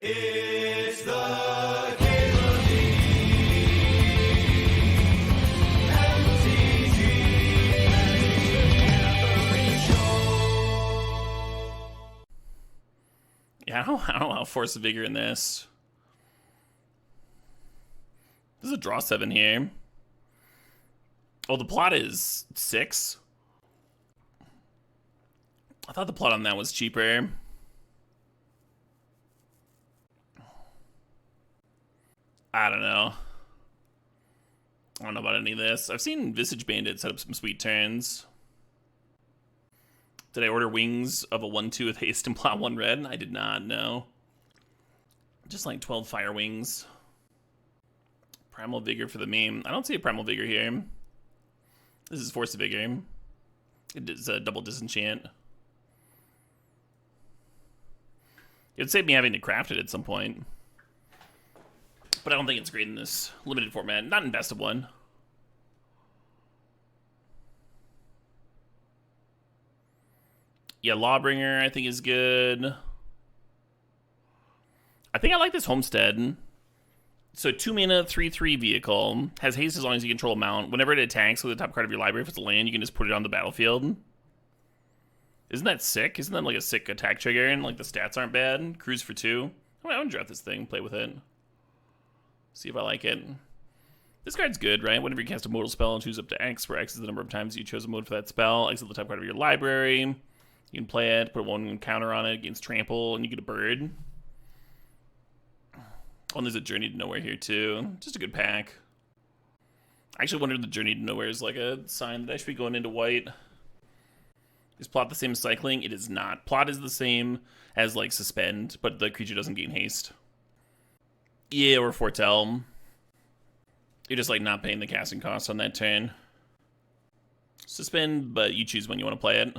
It's the Caitlin MTG Show. Yeah, I don't know how Force of Vigor in this. This is a draw 7 here. Oh, the plot is 6. I thought the plot on that was cheaper. I don't know. I don't know about any of this. I've seen Visage Bandit set up some sweet turns. Did I order wings of a 1-2 with haste and plot 1 red? I did not, no. Just like 12 fire wings. Primal Vigor for the meme. I don't see a Primal Vigor here. This is Force of Vigor. It is a double disenchant. It would save me having to craft it at some point. But I don't think it's great in this limited format. Not in best of 1. Yeah, Lawbringer I think is good. I think I like this Homestead. So 2 mana, 3/3 vehicle. Has haste as long as you control a mount. Whenever it attacks with the top card of your library, if it's a land, you can just put it on the battlefield. Isn't that sick? Isn't that like a sick attack trigger? And like the stats aren't bad. Cruise for 2. I'm gonna draft this thing, play with it. See if I like it. This card's good, right? Whenever you cast a modal spell and choose up to X, where X is the number of times you chose a mode for that spell, X is the top card of your library. You can play it, put 1 counter on it against trample, and you get a bird. Oh, and there's a Journey to Nowhere here too. Just a good pack. I actually wondered if the Journey to Nowhere is like a sign that I should be going into white. Is plot the same as cycling? It is not. Plot is the same as like suspend, but the creature doesn't gain haste. Yeah, or Foretell. You're just like not paying the casting cost on that turn. Suspend, but you choose when you want to play it.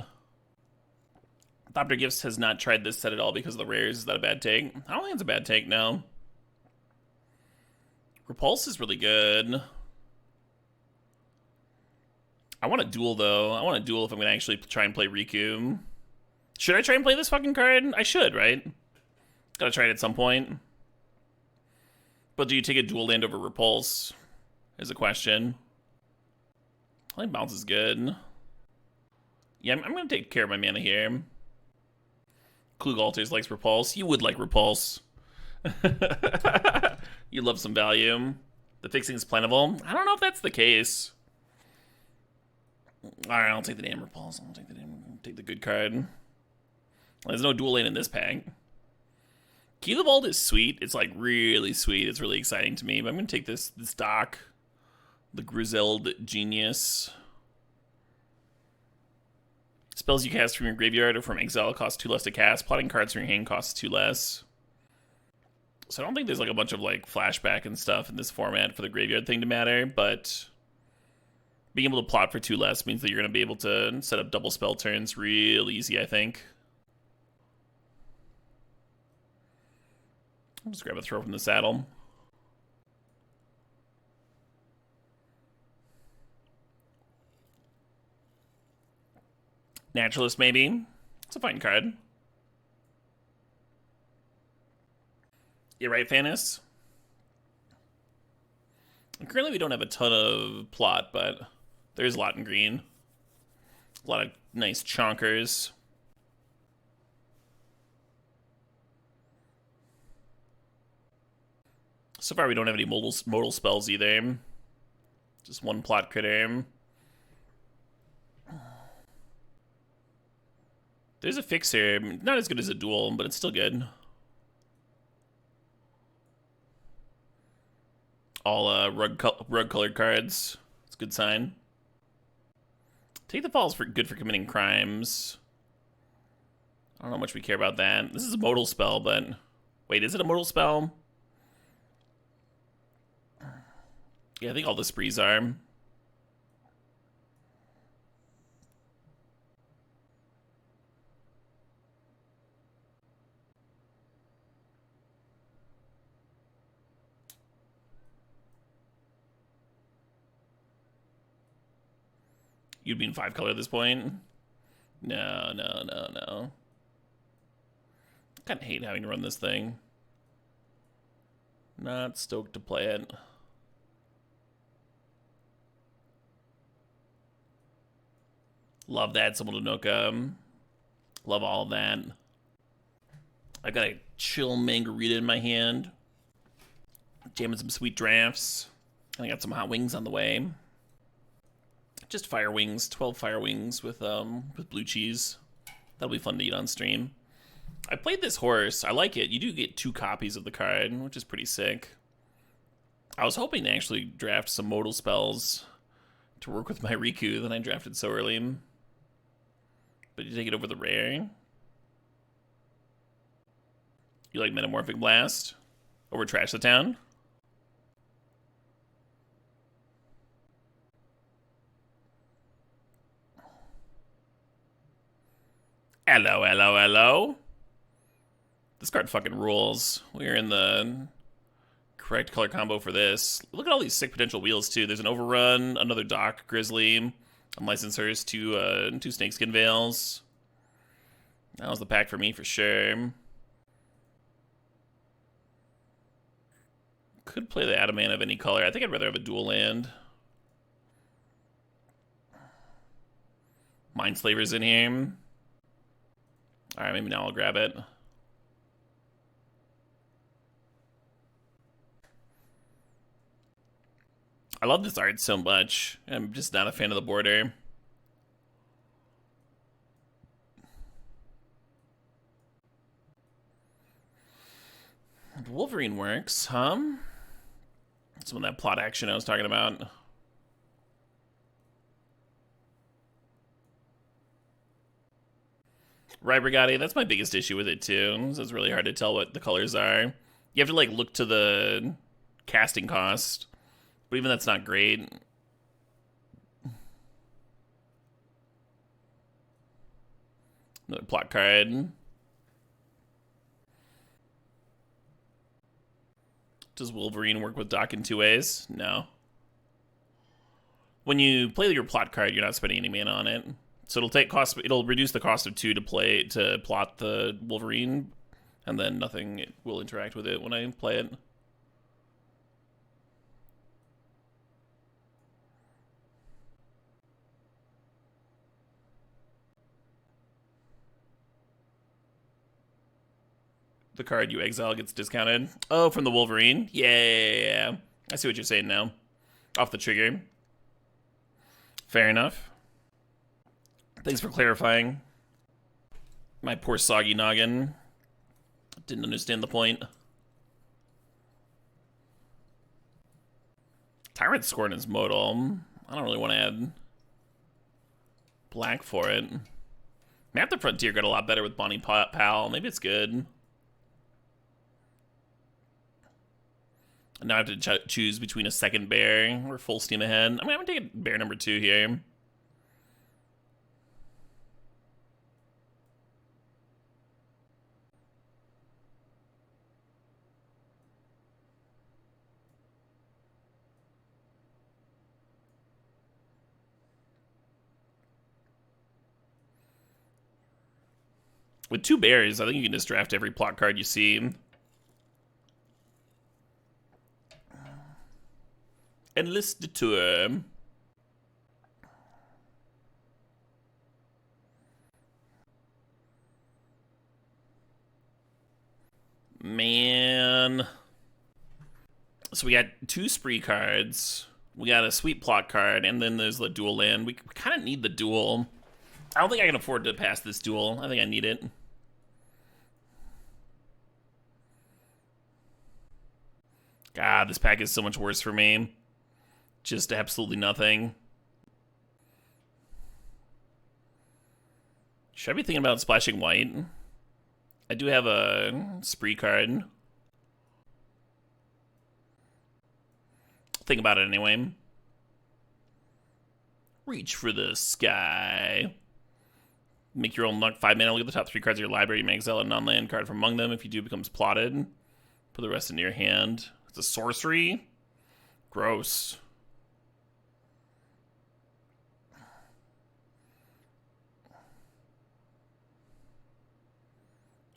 Thopter Gifts has not tried this set at all because of the rares. Is that a bad take? I don't think it's a bad take, no. Repulse is really good. I want a duel, though. I want a duel if I'm going to actually try and play Riku. Should I try and play this fucking card? I should, right? Gotta try it at some point. But do you take a dual land over Repulse? Is a question. I think Bounce is good. Yeah, I'm going to take care of my mana here. Klug Altars likes Repulse. You would like Repulse. You love some value. The fixing is plentiful. I don't know if that's the case. Alright, I'll take the damn Repulse. I'll take the good card. There's no dual lane in this pack. Key of the Vault is sweet. It's like really sweet. It's really exciting to me. But I'm going to take this doc. The Grizzled Genius. Spells you cast from your graveyard or from exile cost 2 less to cast. Plotting cards from your hand costs 2 less. So I don't think there's like a bunch of like flashback and stuff in this format for the graveyard thing to matter. But being able to plot for 2 less means that you're going to be able to set up double spell turns real easy, I think. I'll just grab a throw from the saddle. Naturalist, maybe. It's a fine card. You're right, Fanis. Currently, we don't have a ton of plot, but there's a lot in green. A lot of nice chonkers. So far, we don't have any modal spells either. Just 1 plot critter. There's a fixer. Not as good as a duel, but it's still good. All rug-colored cards. It's a good sign. Take the Fall is good for committing crimes. I don't know how much we care about that. This is a modal spell, but... Wait, is it a modal spell? Yeah, I think all the sprees are. You'd be in 5 color at this point? No. I kind of hate having to run this thing. Not stoked to play it. Love that Simultanuka. Love all of that. I got a chill margarita in my hand. Jamming some sweet drafts. I got some hot wings on the way. Just fire wings, 12 fire wings with blue cheese. That'll be fun to eat on stream. I played this horse. I like it. You do get 2 copies of the card, which is pretty sick. I was hoping to actually draft some modal spells to work with my Riku that I drafted so early. But you take it over the rare. You like Metamorphic Blast? Over Trash the Town? Hello, hello, hello. This card fucking rules. We're in the correct color combo for this. Look at all these sick potential wheels, too. There's an Overrun, another Doc Grizzly, Unlicensors, 2 Snakeskin Veils. That was the pack for me for sure. Could play the Adamant of any color. I think I'd rather have a dual land. Mindslaver's in here. Alright, maybe now I'll grab it. I love this art so much. I'm just not a fan of the border. Wolverine works, huh? Some of that plot action I was talking about. Right, Brigatti, that's my biggest issue with it, too. So it's really hard to tell what the colors are. You have to, like, look to the casting cost. But even that's not great. Another plot card. Does Wolverine work with Doc in 2 ways? No. When you play your plot card, you're not spending any mana on it. So it'll reduce the cost of 2 to plot the Wolverine, and then nothing will interact with it when I play it. The card you exile gets discounted. Oh, from the Wolverine? Yeah. I see what you're saying now. Off the trigger. Fair enough. Thanks for clarifying. My poor soggy noggin. Didn't understand the point. Tyrant Scorn is modal. I don't really want to add black for it. Map the Frontier got a lot better with Bonnie Pal. Maybe it's good. Now I have to choose between a second bear or full steam ahead. I'm gonna take bear number 2 here. With 2 bears, I think you can just draft every plot card you see. Enlist the tour. Man. So we got 2 spree cards. We got a sweet plot card, and then there's the dual land. We kind of need the dual. I don't think I can afford to pass this duel. I think I need it. God, this pack is so much worse for me. Just absolutely nothing. Should I be thinking about splashing white? I do have a spree card. Think about it anyway. Reach for the sky. Make your own luck. 5 mana. Look at the top 3 cards of your library. You may exile a non-land card from among them. If you do, it becomes plotted. Put the rest into your hand. It's a sorcery. Gross.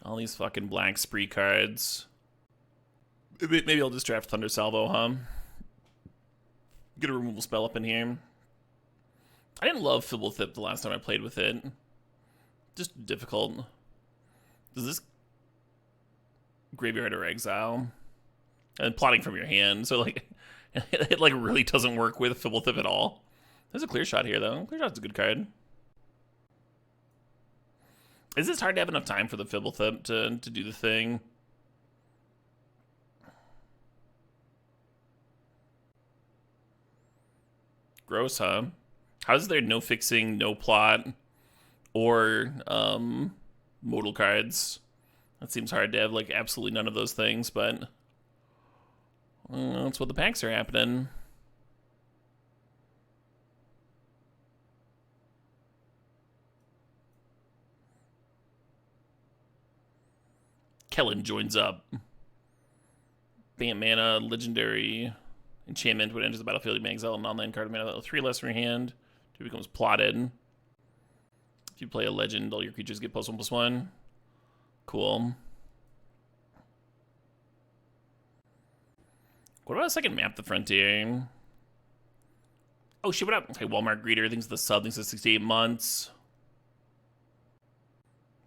All these fucking black spree cards. Maybe I'll just draft Thunder Salvo, huh? Get a removal spell up in here. I didn't love Fibblethip the last time I played with it. Just difficult. Does this graveyard or exile? And plotting from your hand, so like it like really doesn't work with Fibblethip at all. There's a clear shot here though. Clear shot's a good card. Is this hard to have enough time for the Fibblethip to do the thing? Gross, huh? How is there no fixing, no plot, or modal cards? That seems hard to have like absolutely none of those things, but that's what the packs are happening. Kellen joins up. Bant mana, legendary enchantment. When it enters the battlefield, you may exile a non-land card of mana 3 less from your hand. It becomes plotted. If you play a legend, all your creatures get +1/+1. Cool. What about a second map the frontier? Oh shit, what up? Okay, Walmart greeter thinks the sub thinks it's 68 months.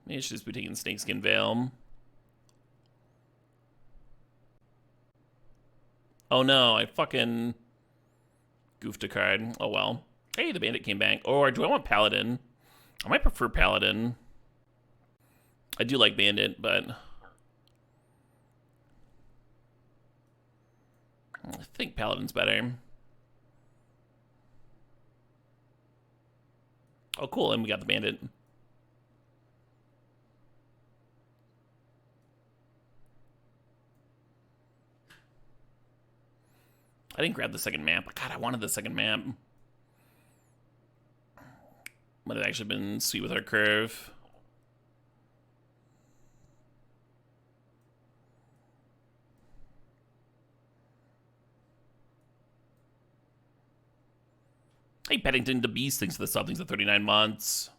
Maybe I should just be taking Snakeskin Veil. Oh no, I fucking goofed a card. Oh well. Hey, the bandit came back. Or do I want Paladin? I might prefer Paladin. I do like bandit, but I think Paladin's better. Oh cool, and we got the bandit. I didn't grab the second map. God, I wanted the second map. Might have actually been sweet with our curve. Hey, Paddington, the Beast thinks the sub thinks at 39 months.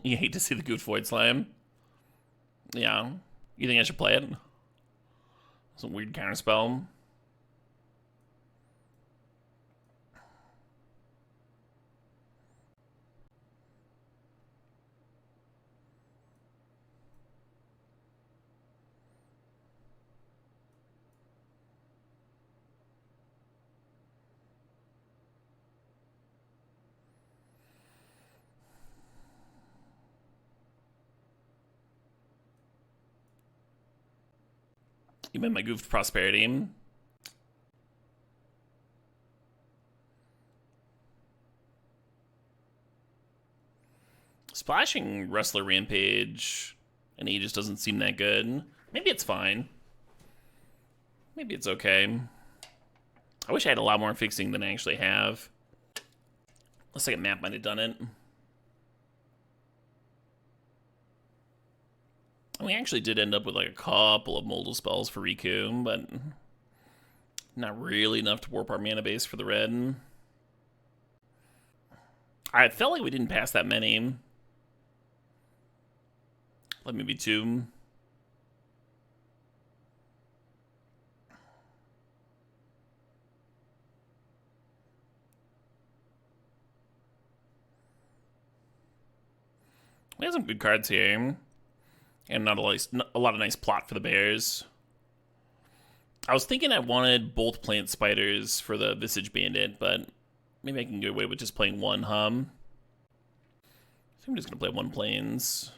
You hate to see the Good Void Slam. Yeah. You think I should play it? Some weird counterspell. You meant my goofed prosperity. Splashing Wrestler Rampage and Aegis doesn't seem that good. Maybe it's fine. Maybe it's okay. I wish I had a lot more fixing than I actually have. Looks like a map might have done it. We actually did end up with like a couple of modal spells for Riku, but not really enough to warp our mana base for the red. I felt like we didn't pass that many. Like maybe 2. We have some good cards here. And not a lot of nice plot for the bears. I was thinking I wanted both plant spiders for the Visage Bandit, but maybe I can get away with just playing one hum. I think I'm just going to play 1 plains.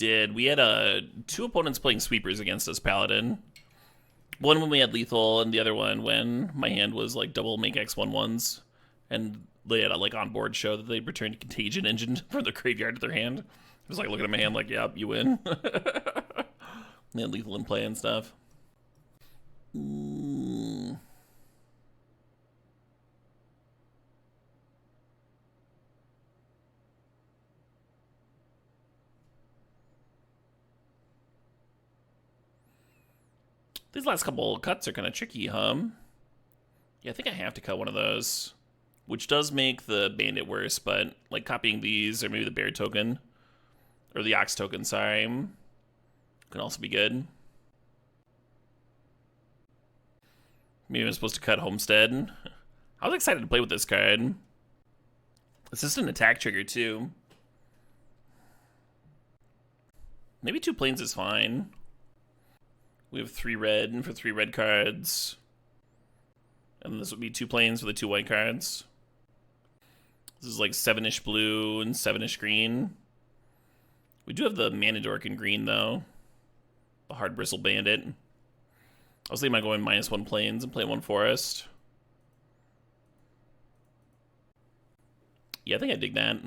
We had 2 opponents playing sweepers against us, Paladin. One when we had lethal, and the other one when my hand was like double make X 1/1s. And they had a like onboard show that they returned Contagion Engine from their graveyard to their hand. I was like looking at my hand like, yep, you win. They had lethal in play and stuff. These last couple cuts are kind of tricky, huh? Yeah, I think I have to cut one of those. Which does make the bandit worse, but like copying these or maybe the bear token Or the Ox token, sorry. Can also be good. Maybe I'm supposed to cut Homestead. I was excited to play with this card. It's just an attack trigger, too. Maybe 2 planes is fine. We have 3 red for 3 red cards. And this would be 2 planes for the 2 white cards. This is like 7-ish blue and 7-ish green. We do have the Manadork in green, though. The Hard Bristle Bandit. I was thinking about going -1 planes and playing 1 forest. Yeah, I think I dig that.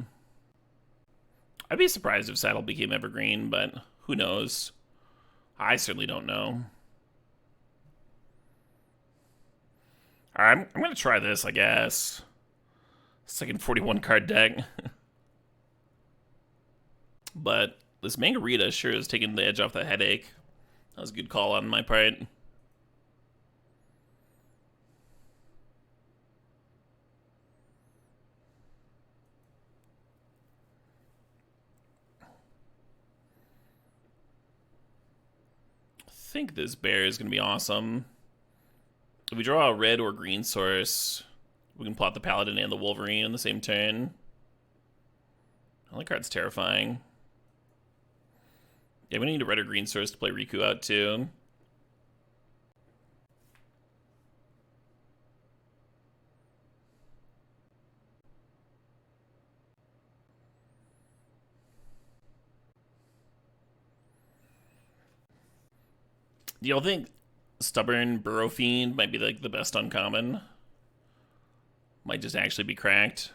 I'd be surprised if Saddle became evergreen, but who knows? I certainly don't know. Alright, I'm going to try this, I guess. Second 41 card deck. But this Margarita sure is taking the edge off the headache. That was a good call on my part. I think this bear is going to be awesome. If we draw a red or green source, we can plot the Paladin and the Wolverine in the same turn. That card's terrifying. Yeah, we need a red or green source to play Riku out too. Do y'all think Stubborn Burrow Fiend might be like the best uncommon? Might just actually be cracked.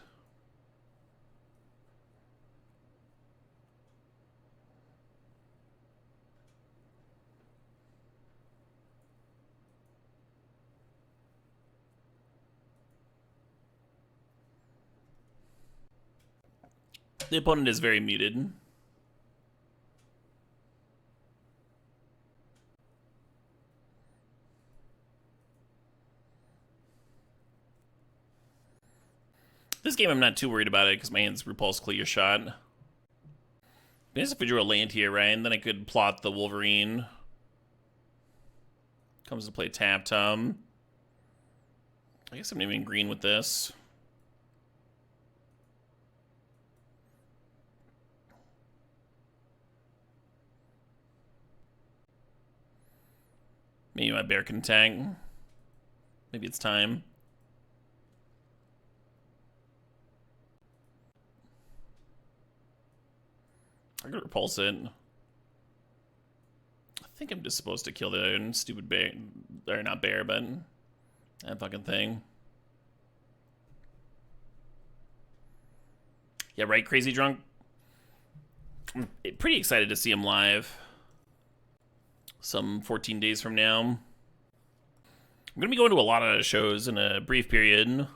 The opponent is very muted. This game I'm not too worried about it because my hand's Repulse Clear Shot. I guess if we drew a land here, right, and then I could plot the Wolverine. Comes to play tapped. I guess I'm naming green with this. Maybe my bear can attack. Maybe it's time. I could repulse it. I think I'm just supposed to kill the stupid bear. Or not bear, but that fucking thing. Yeah, right, Crazy Drunk? I'm pretty excited to see him live. Some 14 days from now. I'm going to be going to a lot of shows in a brief period.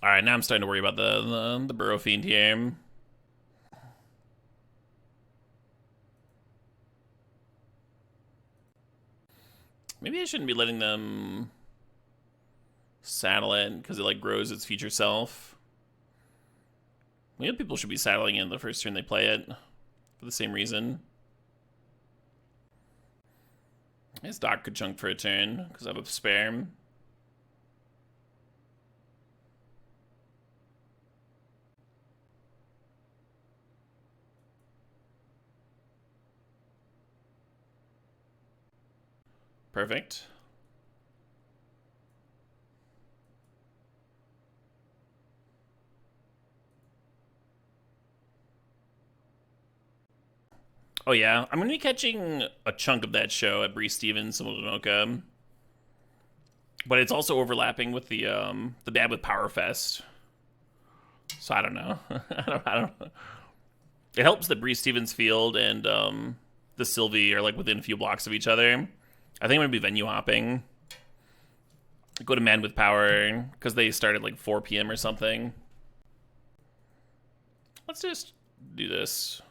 Alright, now I'm starting to worry about the Burrow Fiend here. Maybe I shouldn't be letting them saddle it, because it like grows its future self. Maybe people should be saddling it the first turn they play it, for the same reason. I guess Doc could chunk for a turn, because I have a spare. Perfect. Oh yeah, I'm gonna be catching a chunk of that show at Bree Stevens and Winoka. But it's also overlapping with the Bad with Power Fest. So I don't know. I don't know. It helps that Bree Stevens Field and the Sylvie are like within a few blocks of each other. I think I'm gonna be venue hopping. Go to Man with Power, because they start at like 4 p.m. or something. Let's just do this.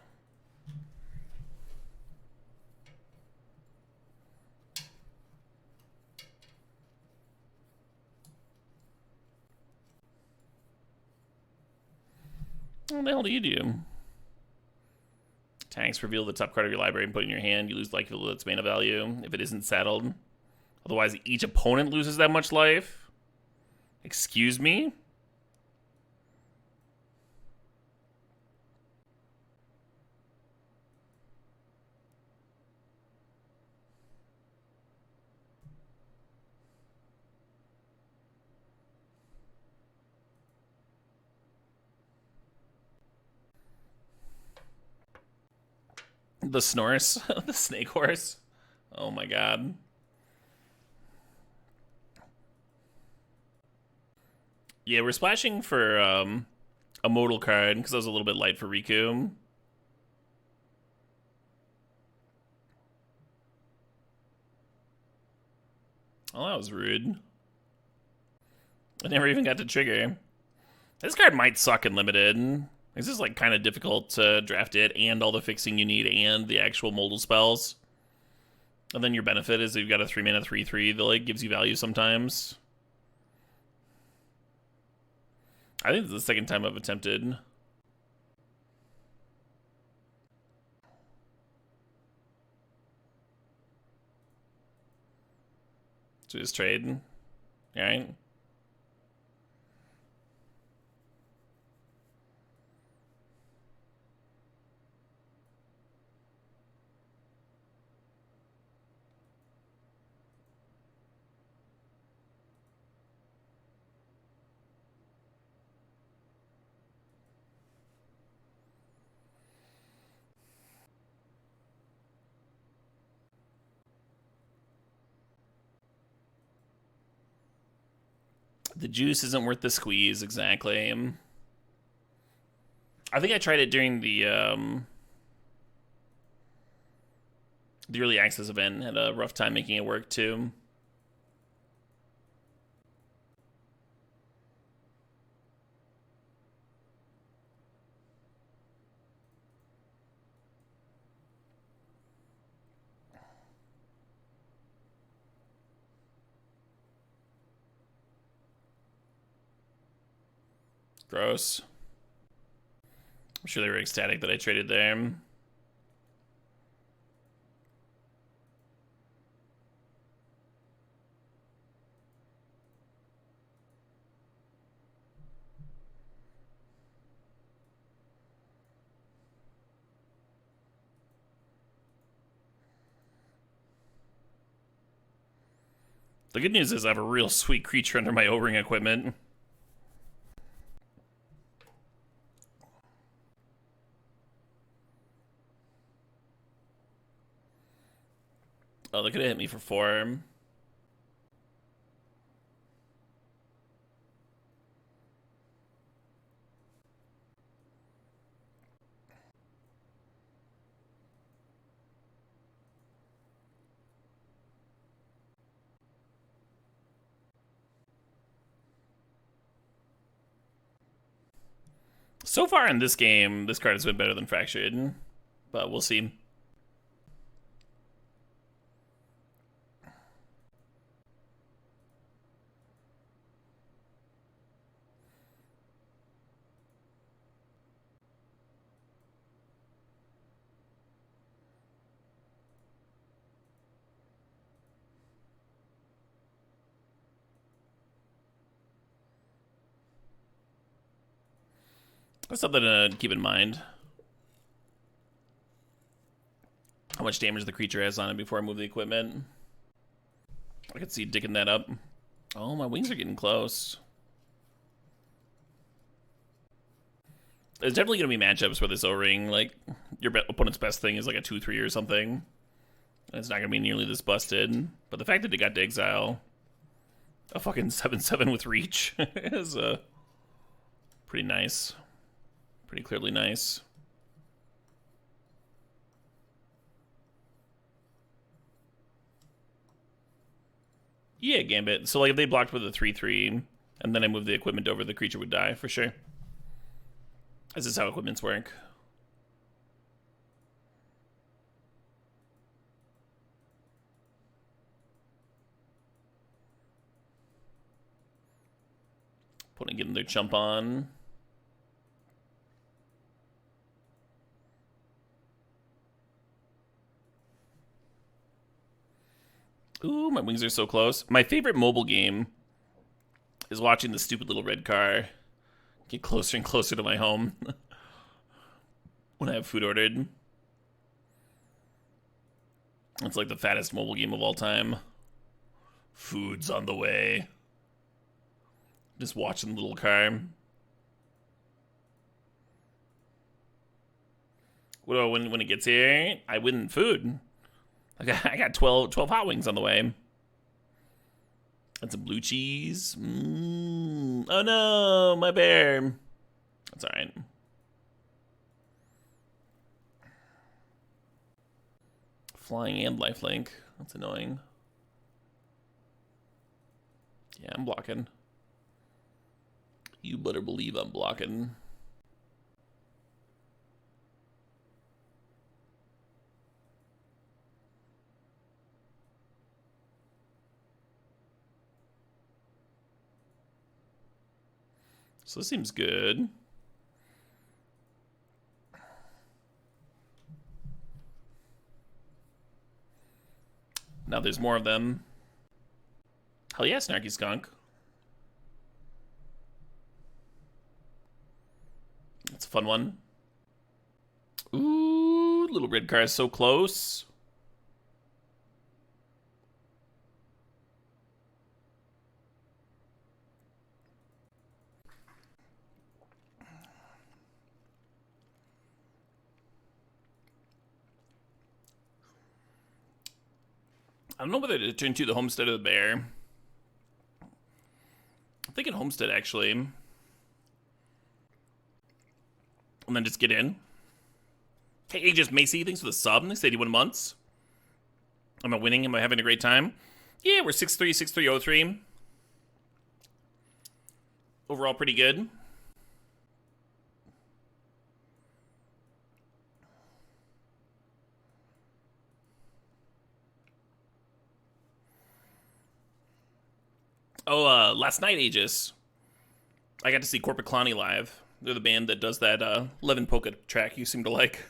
What the hell do you do? Tanks reveal the top card of your library and put it in your hand. You lose life equal to its mana value if it isn't settled. Otherwise, each opponent loses that much life. Excuse me? The Snorse, the Snake Horse. Oh my god. Yeah, we're splashing for a modal card because I was a little bit light for Riku. Oh, that was rude. I never even got to trigger. This card might suck in limited. This is like kind of difficult to draft it and all the fixing you need and the actual modal spells. And then your benefit is you've got a 3-mana 3/3 that like gives you value sometimes. I think it's the second time I've attempted. So just trade. Alright. The juice isn't worth the squeeze, exactly. I think I tried it during the early access event. Had a rough time making it work too. Gross. I'm sure they were ecstatic that I traded there. The good news is I have a real sweet creature under my O-ring equipment. Oh, they could have hit me for 4. So far in this game, this card has been better than Fractured, but we'll see. That's something to keep in mind. How much damage the creature has on it before I move the equipment. I could see dicking that up. Oh, my wings are getting close. There's definitely going to be matchups where this O-ring, like, your opponent's best thing is like a 2/3 or something. And it's not going to be nearly this busted. But the fact that it got to exile a fucking 7/7 with reach is pretty nice. Pretty clearly nice. Yeah, Gambit. So like if they blocked with a 3/3, and then I moved the equipment over, the creature would die for sure. This is how equipments work. Opponent getting their chump on. Ooh, my wings are so close. My favorite mobile game is watching the stupid little red car get closer and closer to my home when I have food ordered. It's like the fattest mobile game of all time. Food's on the way. Just watching the little car. Well, when it gets here, I win food. I got 12 hot wings on the way. And some blue cheese. Oh no, my bear. That's alright. Flying and lifelink. That's annoying. Yeah, I'm blocking. You better believe I'm blocking. So this seems good. Now there's more of them. Hell yeah, Snarky Skunk. It's a fun one. Ooh, little red car is so close. I don't know whether to turn to the Homestead or the Bear. I'm thinking Homestead, actually. And then just get in. Hey, Aegis Macy, thanks for the sub. Next 81 months. Am I winning? Am I having a great time? Yeah, we're 6-3, 6-3, 0-3. Overall, pretty good. Oh, last night, Aegis, I got to see Corporate Clowny live. They're the band that does that Levin Polka track you seem to like.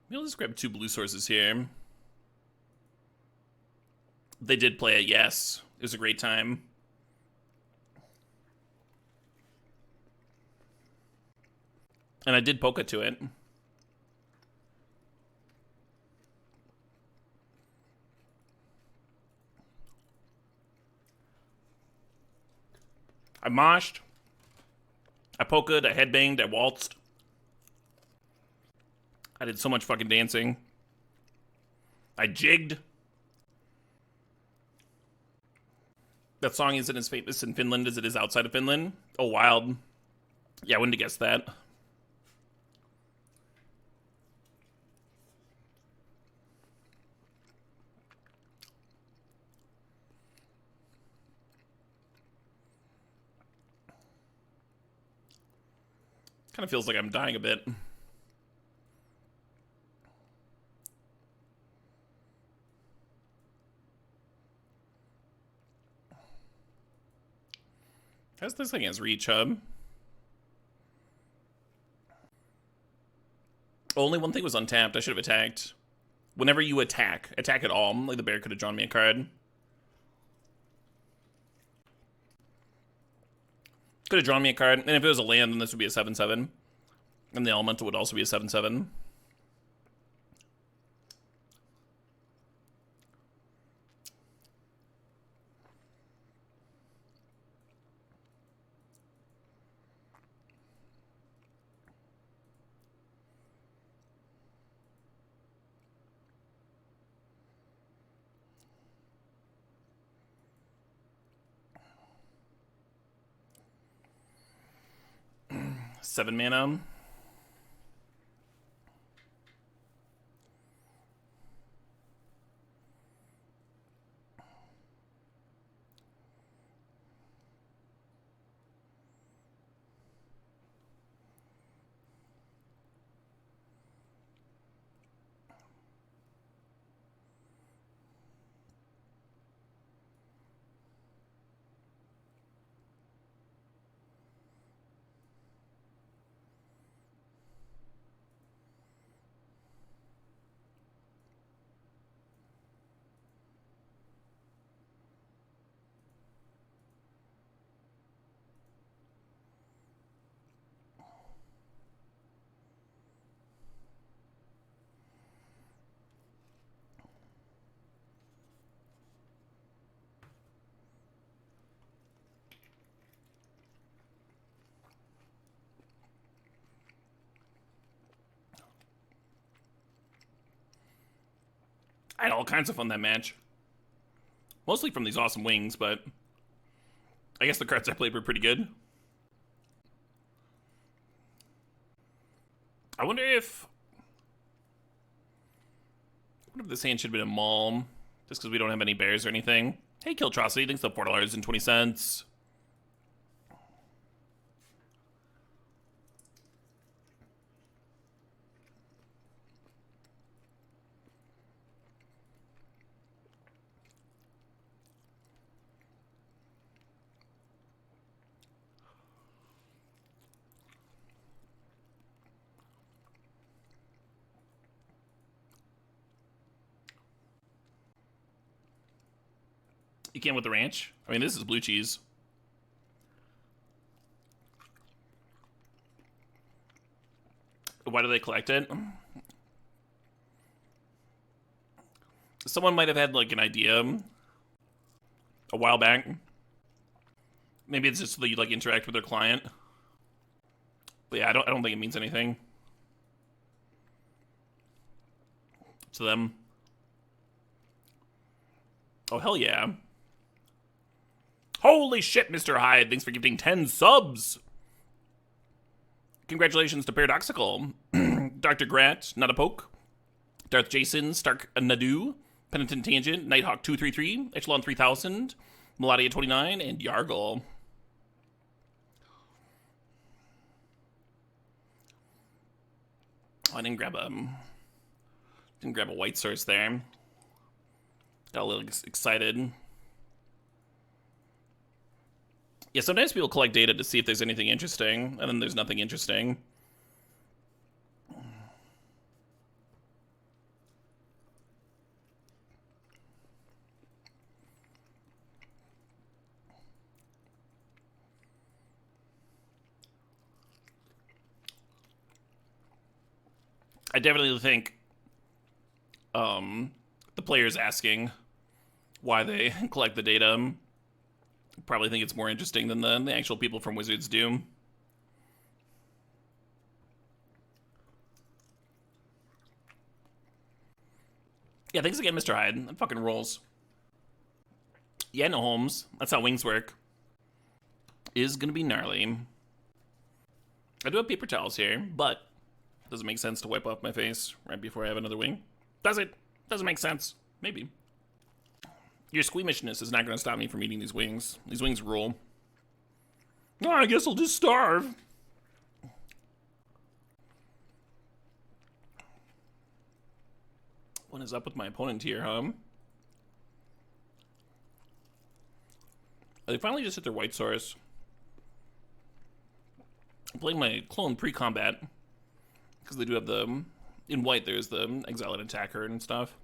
Maybe I'll just grab 2 blue sources here. They did play it, yes. It was a great time. And I did polka to it. I moshed. I polka'd, I headbanged, I waltzed. I did so much fucking dancing. I jigged. That song isn't as famous in Finland as it is outside of Finland. Oh, wild. Yeah, I wouldn't have guessed that. Kind of feels like I'm dying a bit. How's this thing has reach, hub? Only one thing was untapped. I should have attacked. Whenever you attack at all, like the bear could have drawn me a card. Could have drawn me a card, and if it was a land, then this would be a 7/7. And the elemental would also be a 7/7. 7 mana. I had all kinds of fun that match. Mostly from these awesome wings, but I guess the cards I played were pretty good. I wonder if this hand should have been a Maul, just because we don't have any bears or anything. Hey, Kiltrosity, thanks for $4.20. You can't with the ranch? I mean, this is blue cheese. Why do they collect it? Someone might have had, like, an idea a while back. Maybe it's just so that you, like, interact with their client. But yeah, I don't think it means anything to them. Oh, hell yeah. Holy shit, Mr. Hyde. Thanks for gifting 10 subs. Congratulations to Paradoxical, Dr. Grat, Not a Poke, Darth Jason, Stark Nadu, Penitent Tangent, Nighthawk 233, Echelon 3000, Melodia 29, and Yargle. Oh, I didn't grab a white source there. Got a little excited. Yeah, sometimes people collect data to see if there's anything interesting, and then there's nothing interesting. I definitely think the players asking why they collect the data probably think it's more interesting than the actual people from Wizards do. Yeah, thanks again, Mr. Hyde. That fucking rolls. Yeah, no, Holmes. That's how wings work. Is gonna be gnarly. I do have paper towels here, but does it make sense to wipe off my face right before I have another wing? Does it? Doesn't make sense. Maybe. Your squeamishness is not going to stop me from eating these wings. These wings rule. Oh, I guess I'll just starve. What is up with my opponent here, huh? They finally just hit their white source. I'm playing my clone pre-combat. Because they do have the... In white, there's the Exiled Attacker and stuff.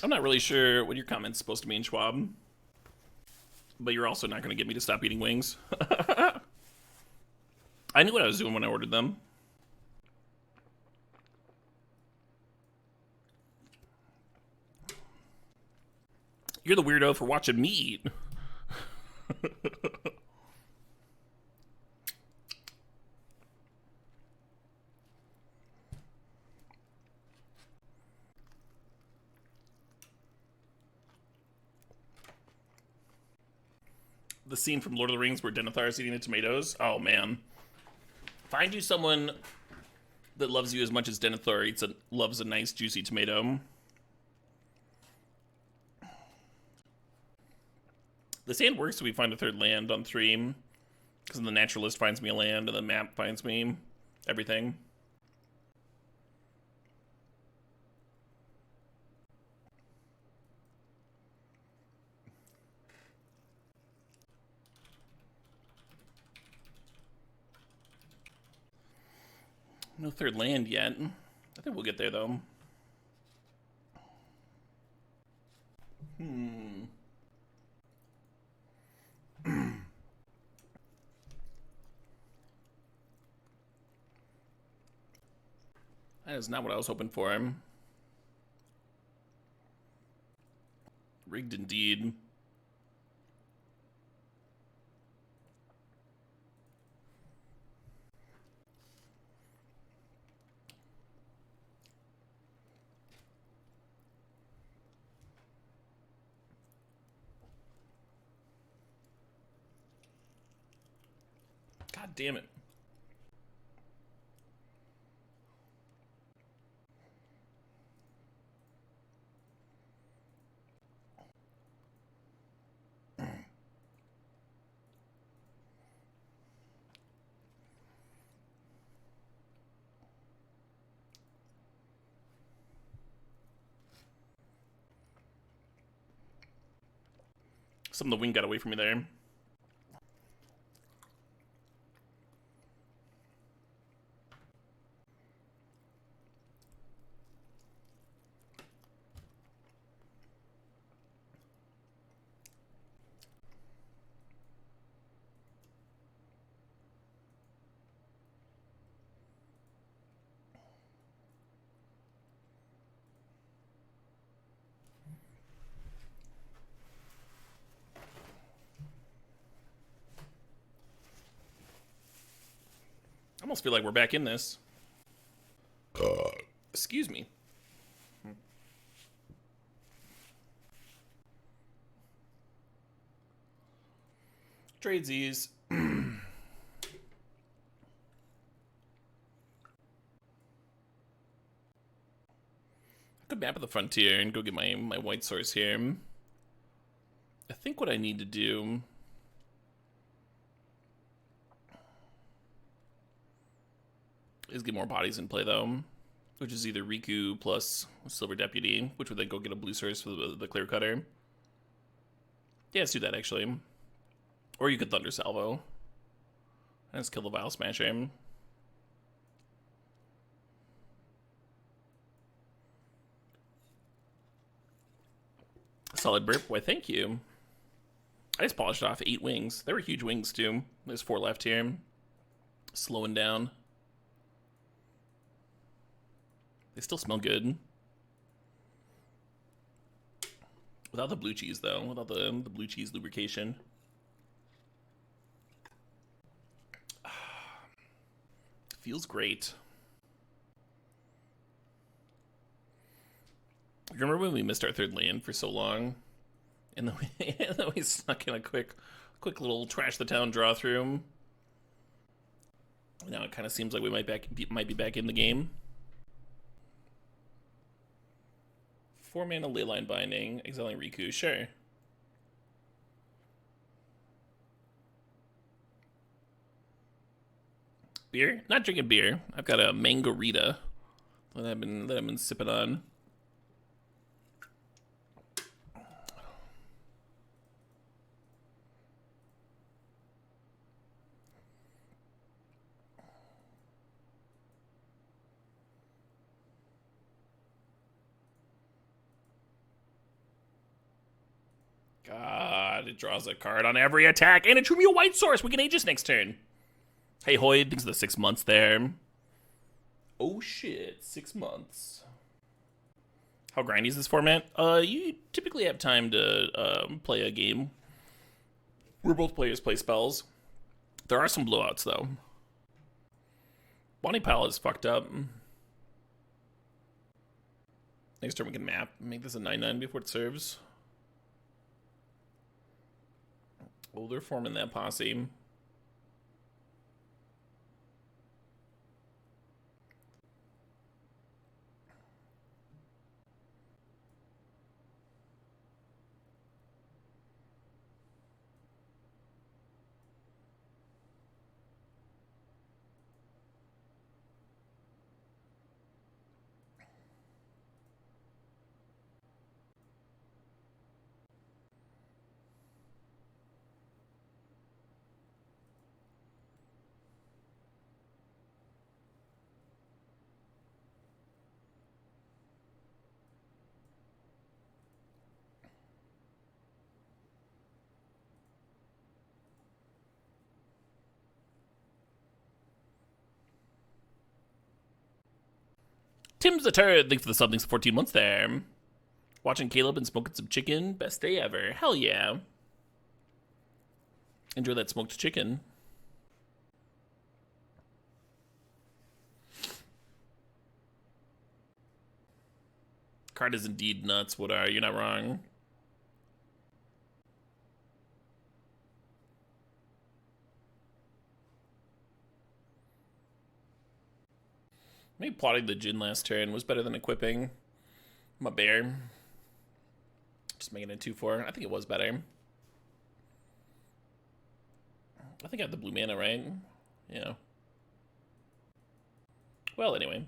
I'm not really sure what your comment's supposed to mean, Schwab. But you're also not going to get me to stop eating wings. I knew what I was doing when I ordered them. You're the weirdo for watching me eat. the scene from Lord of the Rings where Denethor is eating the tomatoes. Oh man. Find you someone that loves you as much as Denethor loves a nice juicy tomato. The sand works so we find a third land on 3. Because the naturalist finds me a land and the map finds me everything. No third land yet. I think we'll get there though. That is not what I was hoping for. Rigged indeed. God damn it. Some of the wind got away from me there. I almost feel like we're back in this. Excuse me. Tradesies. I could map at the frontier and go get my white source here. I think what I need to do is get more bodies in play though, which is either Riku plus Silver Deputy, which would then go get a blue source for the Clear Cutter. Yeah, let's do that actually. Or you could Thunder Salvo and just kill the Vile Smasher. Solid burp. Why, thank you. I just polished off 8 wings. They were huge wings too. There's 4 left here. Slowing down. They still smell good. Without the blue cheese though. Without the blue cheese lubrication. Feels great. Remember when we missed our third land for so long? And then we snuck in a quick little trash the town draw through. Now it kind of seems like we might be back in the game. 4 mana Leyline Binding, exiling Riku, sure. Beer? Not drinking beer. I've got a Mangarita that I've been sipping on. God, it draws a card on every attack, and it drew me a white source. We can Aegis next turn. Hey, Hoyd, thanks for the 6 months there. Oh shit, 6 months. How grindy is this format? You typically have time to play a game where both players play spells. There are some blowouts though. Bonnie Pal is fucked up. Next turn we can map. Make this a 9/9 before it serves. Oh, they're forming that posse. Tim's the Turd, thanks for the sub, thanks for 14 months there. Watching Caleb and smoking some chicken, best day ever. Hell yeah. Enjoy that smoked chicken. Card is indeed nuts, what are you? You're not wrong. Maybe plotting the Jin last turn was better than equipping. My bear. Just making it 2-4. I think it was better. I think I had the blue mana, right? Yeah. Well, anyway.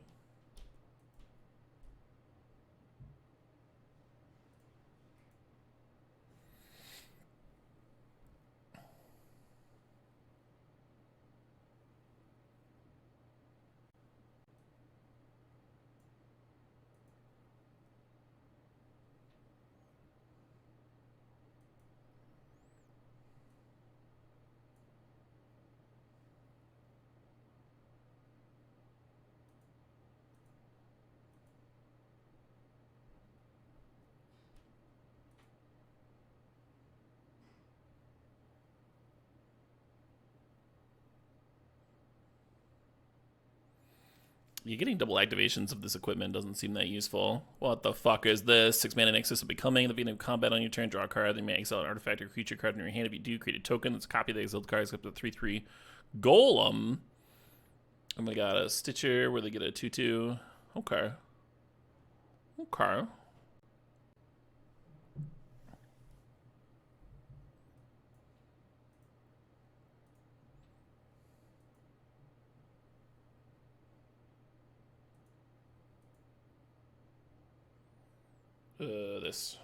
Yeah, getting double activations of this equipment doesn't seem that useful. What the fuck is this? 6 mana Nexus will be coming. At the beginning of combat on your turn, draw a card. Then you may exile an artifact or creature card in your hand. If you do, create a token that's a copy of the exiled card. It's up to 3/3 Golem. And we got a Stitcher where they get a 2/2. Okay. Okay. This.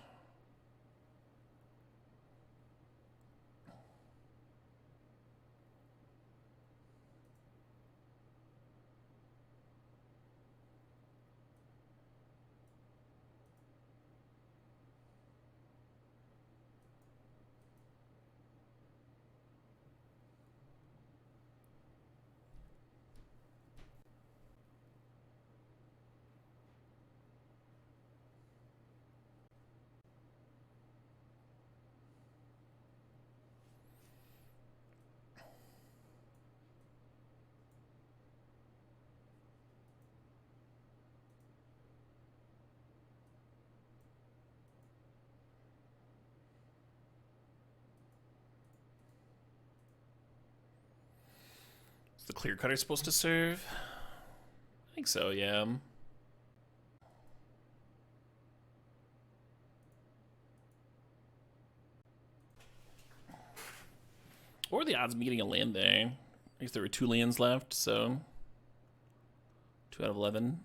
Is the clear cutter supposed to serve? I think so, yeah. What were the odds of me getting a land there? I guess there were 2 lands left, so 2 out of 11.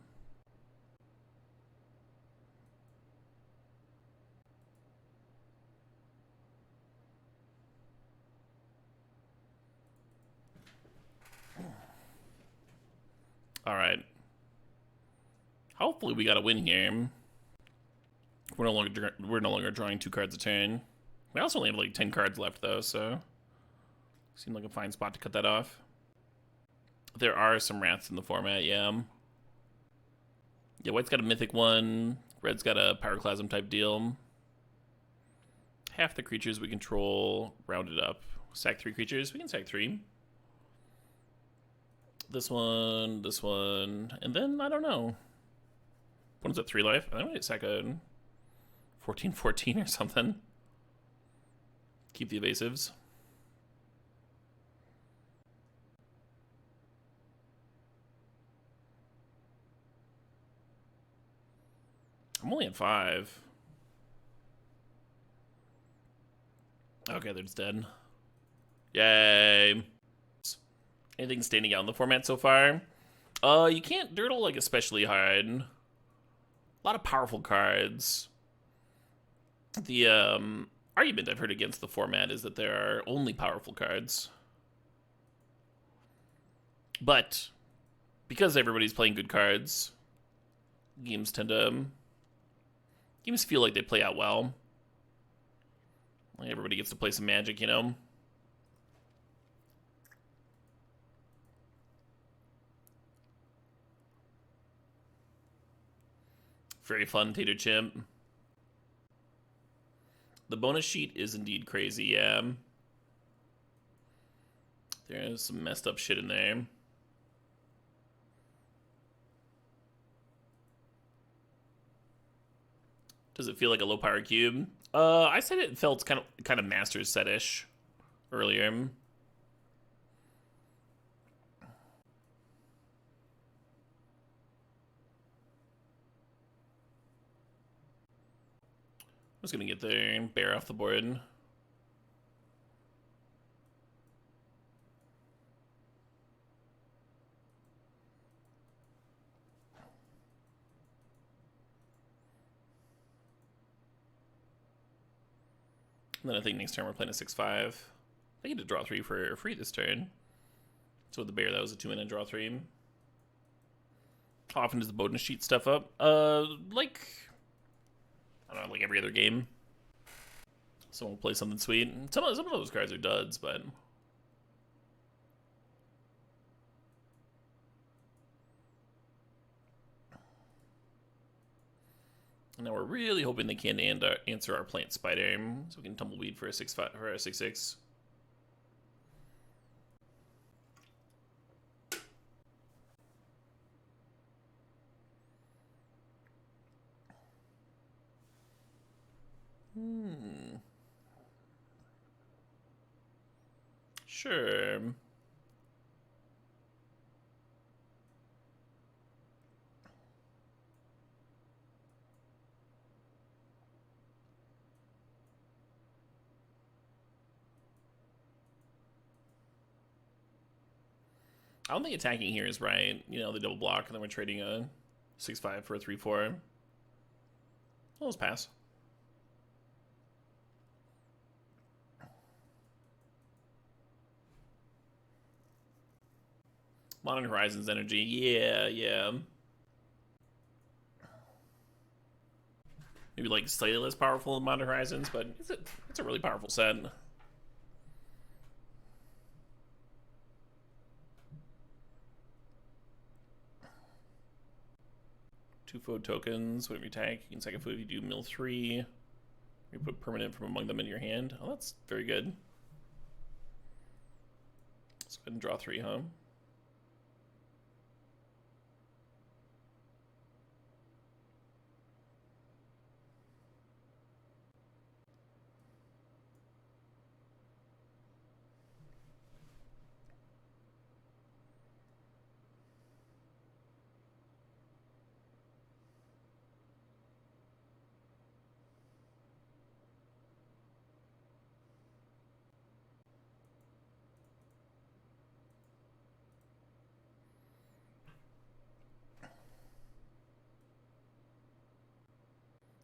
All right. Hopefully we got a win here. We're no longer drawing 2 cards a turn. We also only have like 10 cards left though, so seemed like a fine spot to cut that off. There are some wraths in the format, yeah. Yeah, white's got a mythic one. Red's got a pyroclasm type deal. Half the creatures we control rounded up. Sack 3 creatures. We can sack 3. This one, and then I don't know. One's at 3 life. I might sack a 14/14 or something. Keep the evasives. I'm only at 5. Okay, they're just dead. Yay. Anything standing out in the format so far? You can't dirtle like especially hard. A lot of powerful cards. The argument I've heard against the format is that there are only powerful cards. But because everybody's playing good cards, games feel like they play out well. Like everybody gets to play some Magic, you know? Very fun, Tater Chimp. The bonus sheet is indeed crazy, yeah. There's some messed up shit in there. Does it feel like a low power cube? I said it felt kind of Masters set-ish earlier. I'm just gonna get there, bear off the board. And then I think next turn we're playing a 6/5. I get to draw 3 for free this turn. So with the bear, that was a 2-mana draw 3. How often does the bonus sheet stuff up? Like, I don't know, like every other game. Someone will play something sweet. Some of those cards are duds, but now we're really hoping they can answer our plant spider, so we can tumbleweed for a 6/5 or a 6/6. Sure. I don't think attacking here is right. You know, the double block, and then we're trading a 6/5 for a 3/4. Well, let's pass. Modern Horizons energy. Yeah. Maybe like slightly less powerful than Modern Horizons, but it's a really powerful set. Two food tokens. Whenever you attack, you can second food if you do mill 3. You put permanent from among them in your hand. Oh, that's very good. Let's go ahead and draw 3, huh?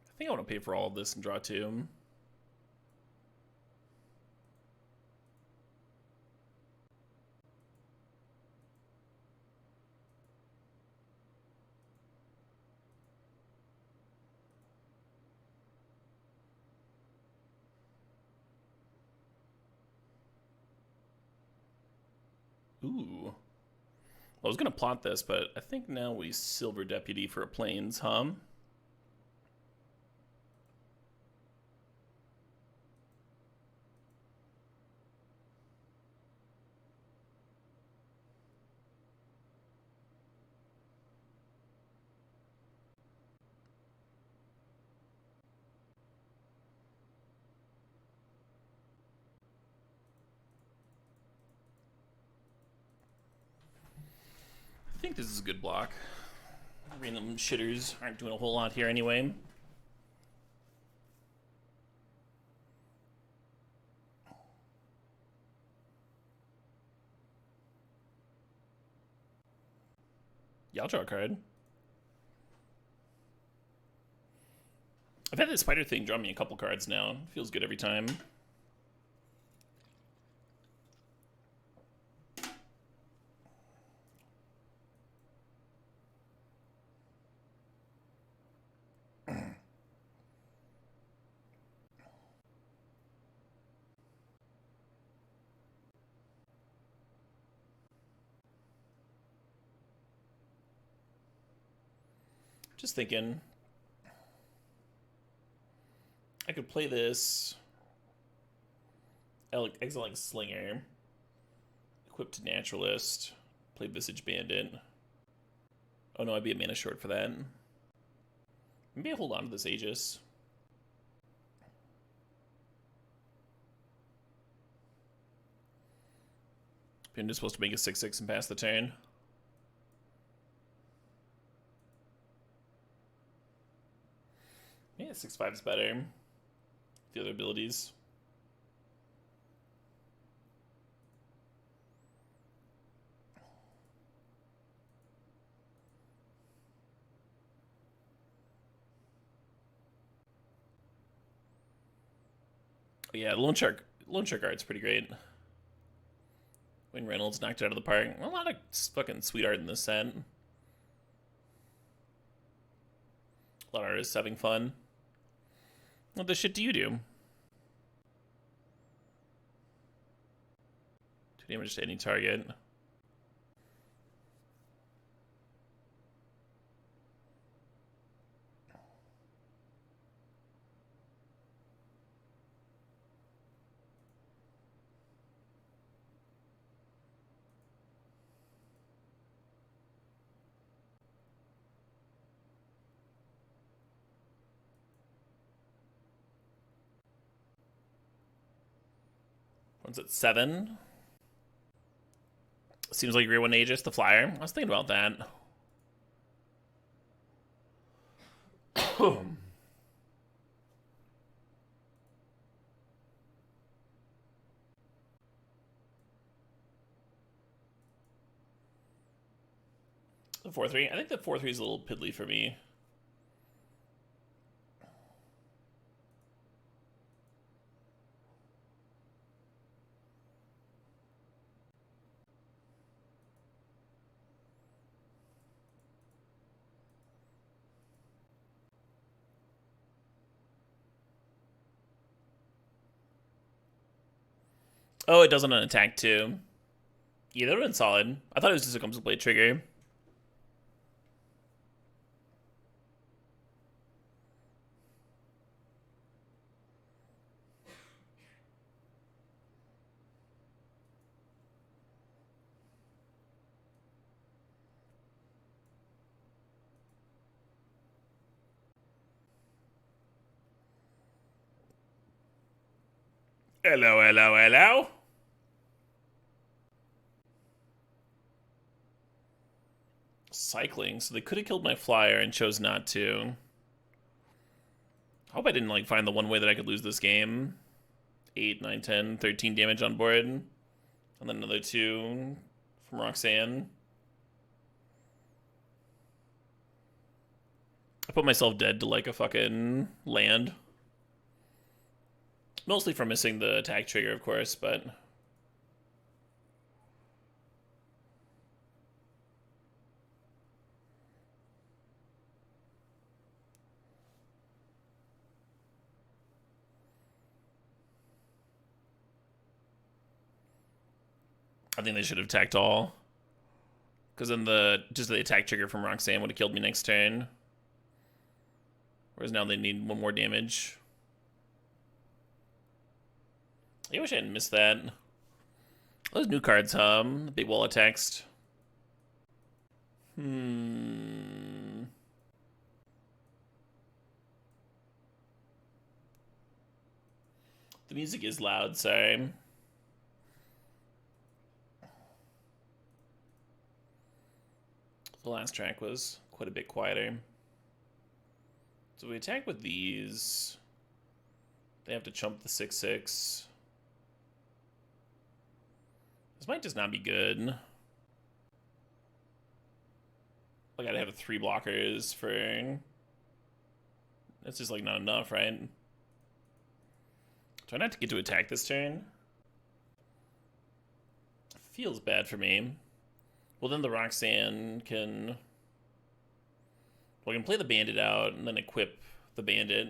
I think I want to pay for all of this and draw 2. Ooh. Well, I was going to plot this, but I think now we Silver Deputy for a Plains, huh? I think this is a good block. Random shitters aren't doing a whole lot here anyway. Yeah, I'll draw a card. I've had this spider thing draw me a couple cards now. Feels good every time. Just thinking. I could play this. Exile like Slinger. Equip to Naturalist. Play Visage Bandit. Oh no, I'd be a mana short for that. Maybe I hold on to this Aegis. I'm just supposed to make a 6/6 and pass the turn. Yeah, 6/5 is better. The other abilities. Oh, yeah, Loan Shark art's pretty great. Wayne Reynolds knocked it out of the park. A lot of fucking sweet art in this set. A lot of artists having fun. What the shit do you do? 2 damage to any target. One's at 7. Seems like a great one, Aegis, the flyer. I was thinking about that. The 4/3. I think the 4/3 is a little piddly for me. Oh, it doesn't unattack too. Yeah, that would have been solid. I thought it was just a comes to play trigger. Hello, hello, hello. Cycling, so they could have killed my flyer and chose not to. I hope I didn't like find the one way that I could lose this game. 8, 9, 10, 13 damage on board. And then another 2 from Roxanne. I put myself dead to like a fucking land. Mostly for missing the attack trigger, of course, but... I think they should have attacked all. Because then just the attack trigger from Roxanne would have killed me next turn. Whereas now they need 1 more damage. I wish I hadn't missed that. Those new cards, the big wall of text. The music is loud, sorry. The last track was quite a bit quieter. So we attack with these. They have to chump the 6/6. This might just not be good. I gotta have 3 blockers for... That's just, like, not enough, right? Try not to get to attack this turn. Feels bad for me. Well, then the Roxanne can... Well, I can play the Bandit out and then equip the Bandit.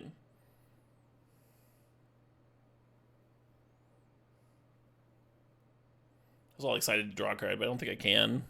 I was all excited to draw a card, but I don't think I can.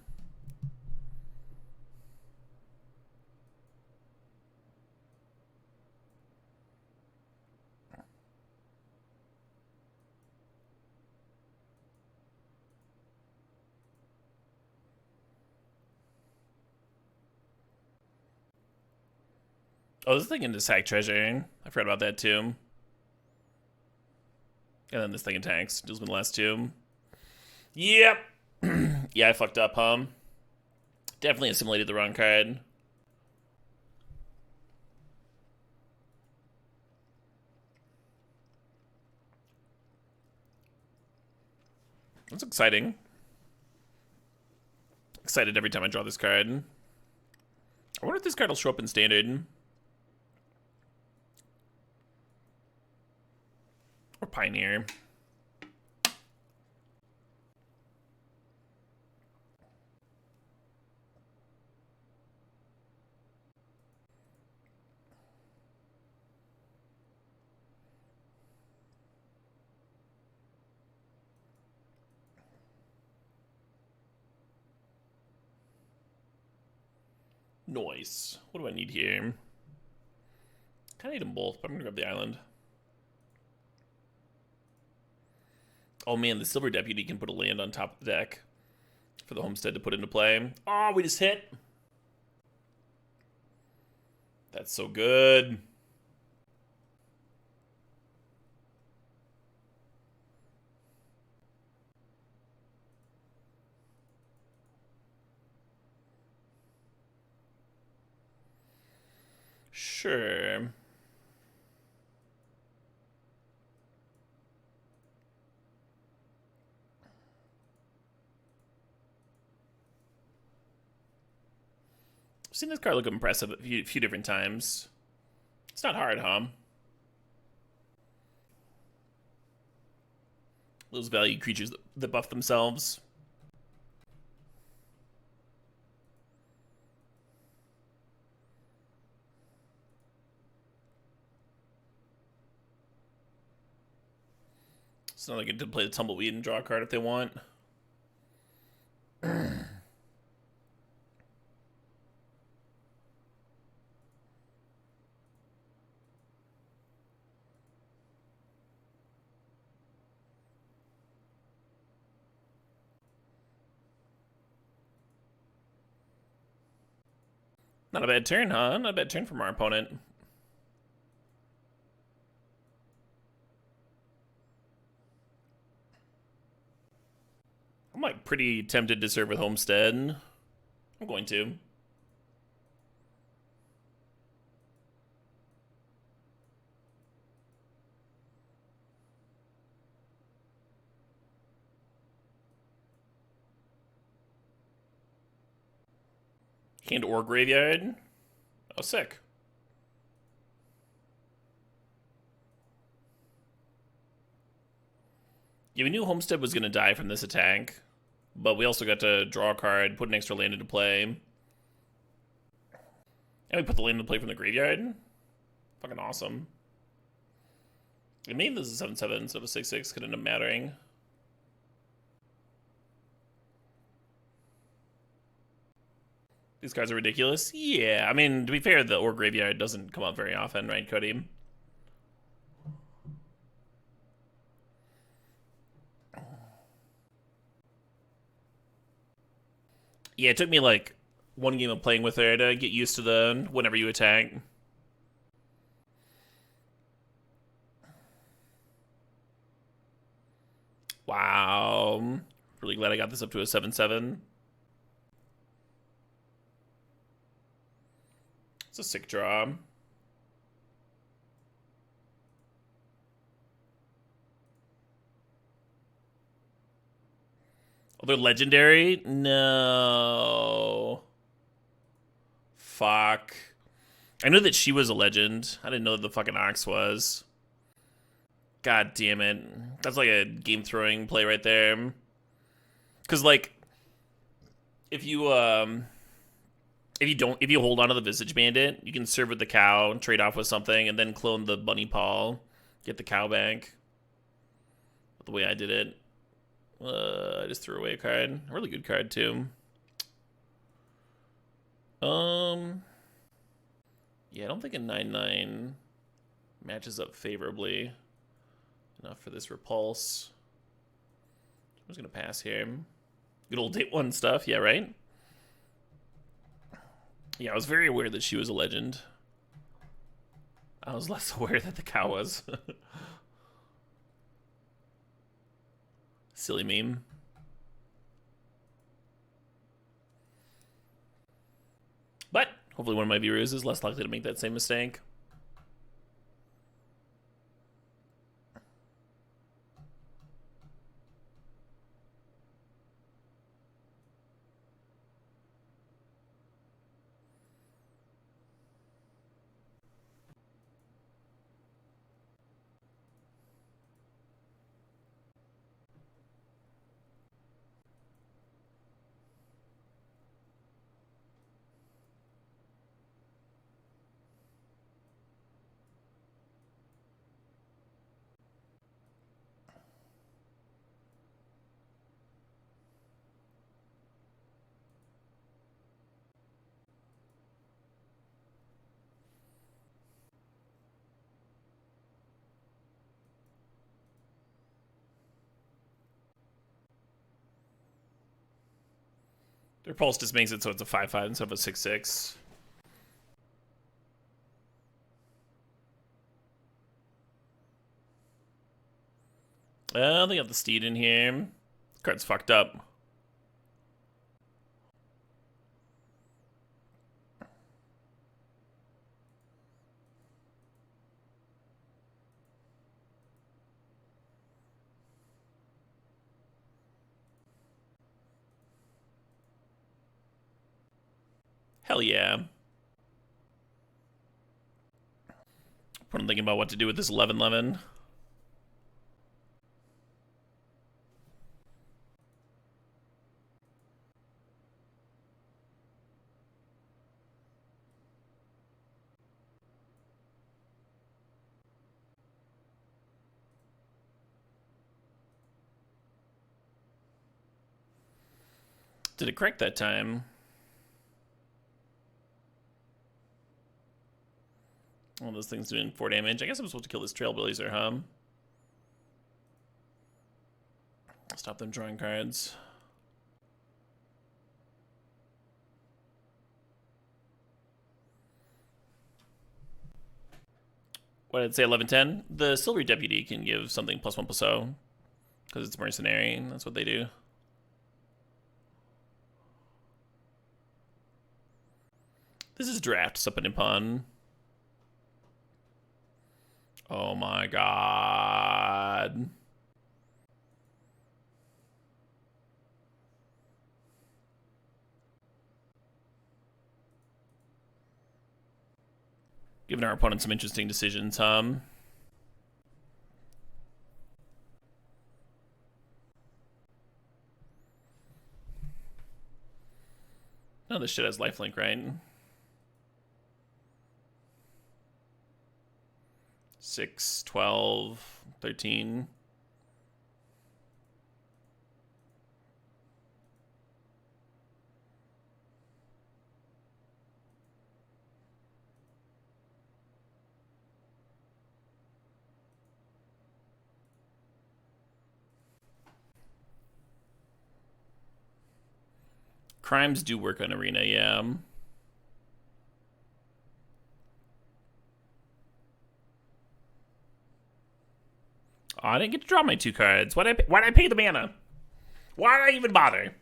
Oh, this thing can sack treasure. I forgot about that too. And then this thing attacks. Deals me the last 2. Yep. Yeah, I fucked up, huh? Definitely assimilated the wrong card. That's exciting. Excited every time I draw this card. I wonder if this card will show up in Standard. Or Pioneer. Nice. What do I need here? Kind of need them both, but I'm gonna grab the island. Oh man, the Silver Deputy can put a land on top of the deck for the Homestead to put into play. Oh, we just hit. That's so good. Sure. I've seen this card look impressive a few different times. It's not hard, huh? Those value creatures that buff themselves. So now they get to play the Tumbleweed and draw a card if they want. Not a bad turn, huh? Not a bad turn from our opponent. I'm like pretty tempted to serve with Homestead. I'm going to. Hand or graveyard. Oh, sick. Yeah, we knew Homestead was going to die from this attack, but we also got to draw a card, put an extra land into play. And we put the land into play from the graveyard. Fucking awesome. It made this a 7/7 instead of a 6/6. Could end up mattering. These cards are ridiculous. Yeah, I mean, to be fair, the Or Graveyard doesn't come up very often, right, Cody? Yeah, it took me like one game of playing with her to get used to the whenever you attack. Wow. Really glad I got this up to a 7/7. It's a sick draw. Oh, they're legendary? No. fuck. I know that she was a legend. I didn't know that the fucking Ox was. God damn it. That's like a game throwing play right there. Cause like if you hold on to the Visage Bandit, you can serve with the cow, trade off with something, and then clone the bunny paw, get the cow back. But the way I did it. I just threw away a card. A really good card too. Yeah, I don't think a 9/9 matches up favorably enough for this repulse. I'm just gonna pass here. Good old date one stuff, yeah, right? Yeah, I was very aware that she was a legend. I was less aware that the cow was. Silly meme. But hopefully one of my viewers is less likely to make that same mistake. Their pulse just makes it so it's a 5/5 instead of a 6/6. They got the steed in here. This card's fucked up. Hell yeah. I'm thinking about what to do with this 11/11. Did it correct that time? All those things doing 4 damage. I guess I'm supposed to kill this Trailblazer, huh? Stop them drawing cards. What did it say, 11/10? The Silvery Deputy can give something +1/+0 because it's mercenary. That's what they do. This is draft, Suppen and Pawn. Oh my god. Giving our opponent some interesting decisions, huh? No, this shit has lifelink, right? 6, 12, 13. Crimes do work on Arena, yeah. Oh, I didn't get to draw my 2 cards. Why'd I pay the mana? Why'd I even bother?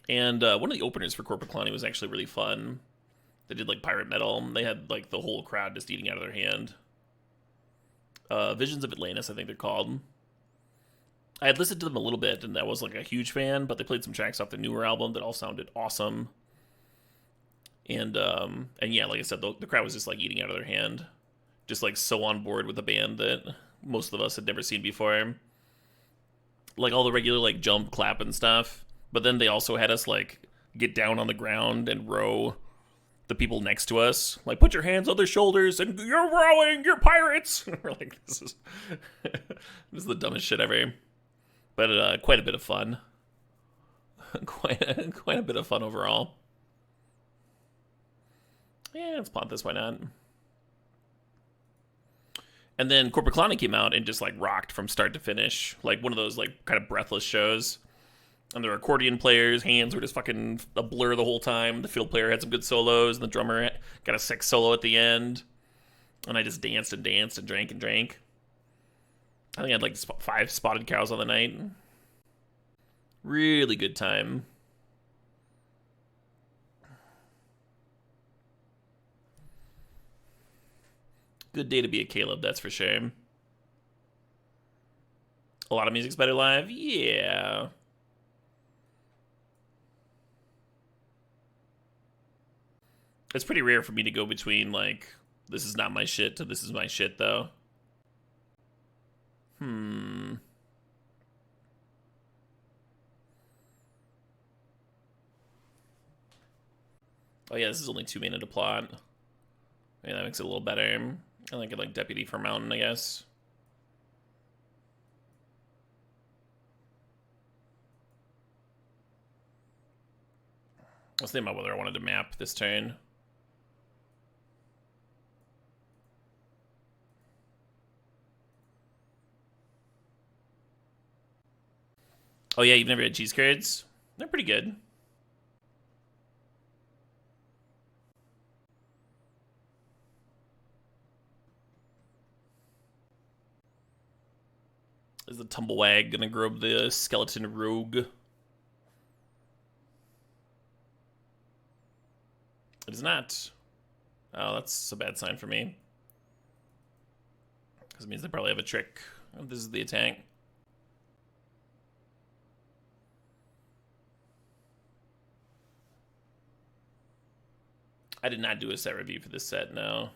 And one of the openers for Corporate Colony was actually really fun. They did like Pirate Metal. They had like the whole crowd just eating out of their hand. Visions of Atlantis, I think they're called. I had listened to them a little bit, and I was like a huge fan. But they played some tracks off their newer album that all sounded awesome. And yeah, like I said, the crowd was just like eating out of their hand, just like so on board with a band that most of us had never seen before. Like all the regular like jump, clap, and stuff. But then they also had us like get down on the ground and row the people next to us. Like, put your hands on their shoulders and you're rowing, you're pirates. We're like, this is the dumbest shit ever. But quite a bit of fun. quite a bit of fun overall. Yeah, let's plot this. Why not? And then Corporate Clowning came out and just like rocked from start to finish, like one of those like kind of breathless shows. And the accordion players' hands were just fucking a blur the whole time. The fiddle player had some good solos, and the drummer got a sick solo at the end. And I just danced and danced and drank and drank. I think I had like 5 spotted cows on the night. Really good time. Good day to be a Caleb, that's for sure. A lot of music's better live? Yeah. It's pretty rare for me to go between, like, this is not my shit to this is my shit, though. Oh, yeah, this is only 2 mana to plot. Yeah, that makes it a little better. I like Deputy for Mountain, I guess. I was thinking about whether I wanted to map this turn. Oh yeah, you've never had cheese curds? They're pretty good. Is the Tumblewag gonna grow the skeleton rogue? It is not. Oh, that's a bad sign for me. Because it means they probably have a trick. Oh, this is the attack. I did not do a set review for this set, no.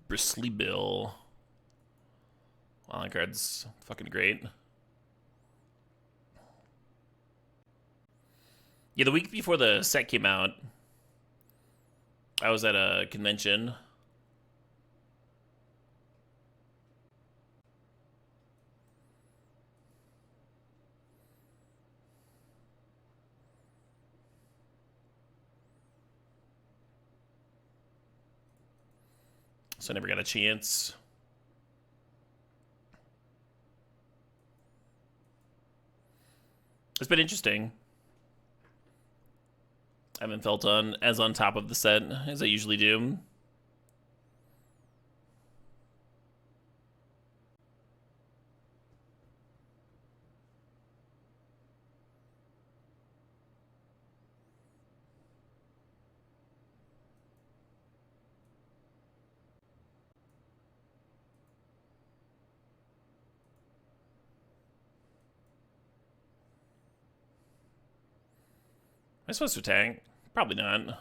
Bristly Bill. Wow, that card's fucking great. Yeah, the week before the set came out, I was at a convention. So I never got a chance. It's been interesting. I haven't felt as on top of the set as I usually do. Am I supposed to attack? Probably not.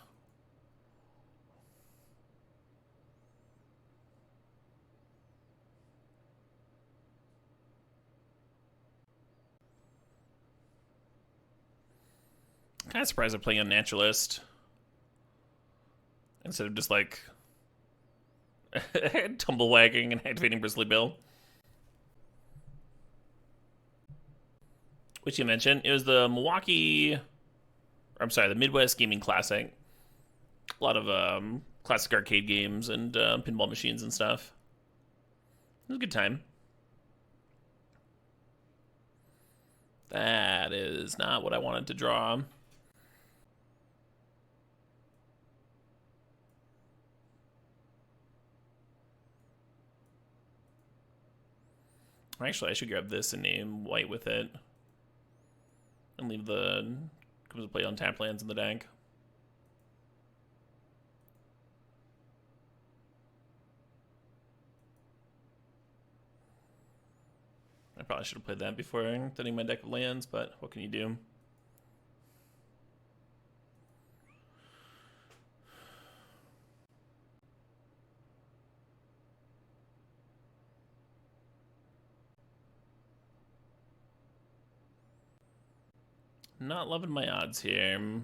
Kind of surprised I'm playing a naturalist instead of just like tumble wagging and activating Bristly Bill. Which you mentioned, it was the the Midwest Gaming Classic. A lot of classic arcade games and pinball machines and stuff. It was a good time. That is not what I wanted to draw. Actually, I should grab this and name white with it. And leave the Comes to play on tap lands in the deck. I probably should have played that before thinning my deck of lands, but what can you do? Not loving my odds here.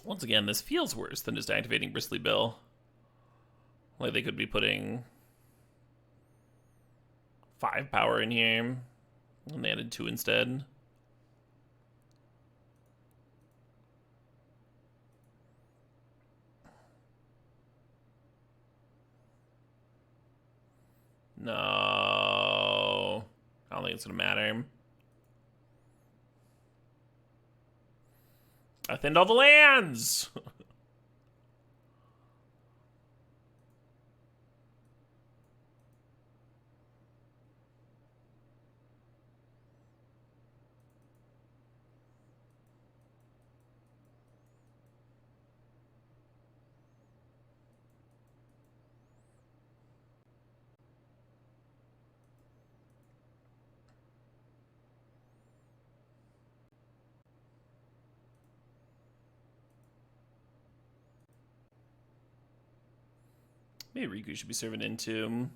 Once again, this feels worse than just activating Bristly Bill. Like they could be putting 5 power in here, and they added 2 instead. No, I don't think it's gonna matter. I thinned all the lands. Maybe Riku should be serving into.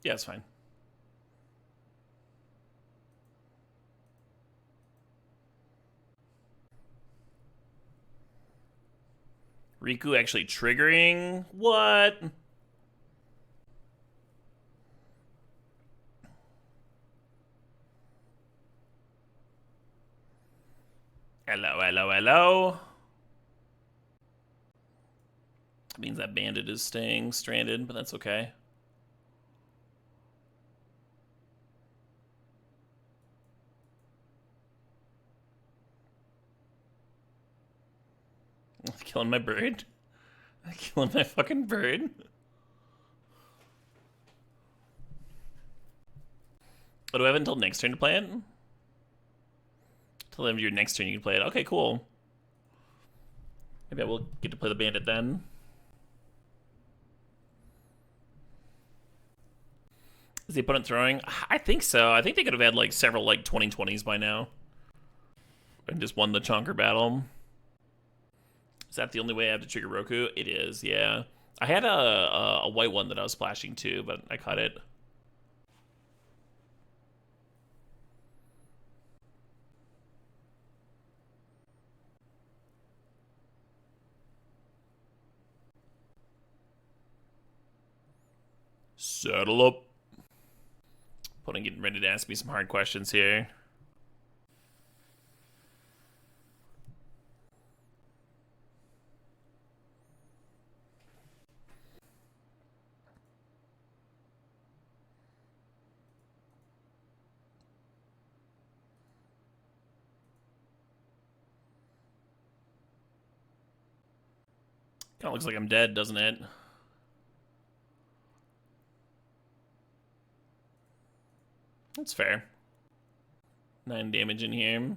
Yeah, it's fine. Riku actually triggering? What? Hello, hello, hello. That means that bandit is staying stranded, but that's okay. Killing my bird. Killing my fucking bird. Oh, do I have until next turn to play it? Till the end of your next turn you can play it. Okay, cool. Maybe I will get to play the bandit then. Is the opponent throwing? I think so. I think they could have had like several like 2020s by now. And just won the Chonker battle. Is that the only way I have to trigger Roku? It is, yeah. I had a white one that I was splashing too, but I cut it. Settle up. Opponent getting ready to ask me some hard questions here. Kind of looks like I'm dead, doesn't it? That's fair. 9 damage in here.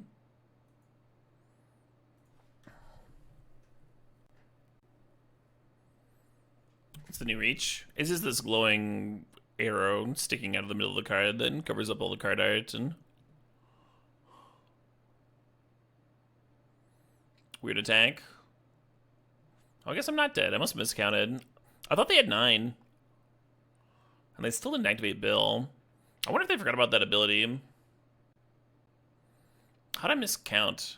What's the new reach? Is this glowing arrow sticking out of the middle of the card that covers up all the card art and weird attack? Oh, I guess I'm not dead. I must have miscounted. I thought they had 9. And they still didn't activate Bill. I wonder if they forgot about that ability. How'd I miscount?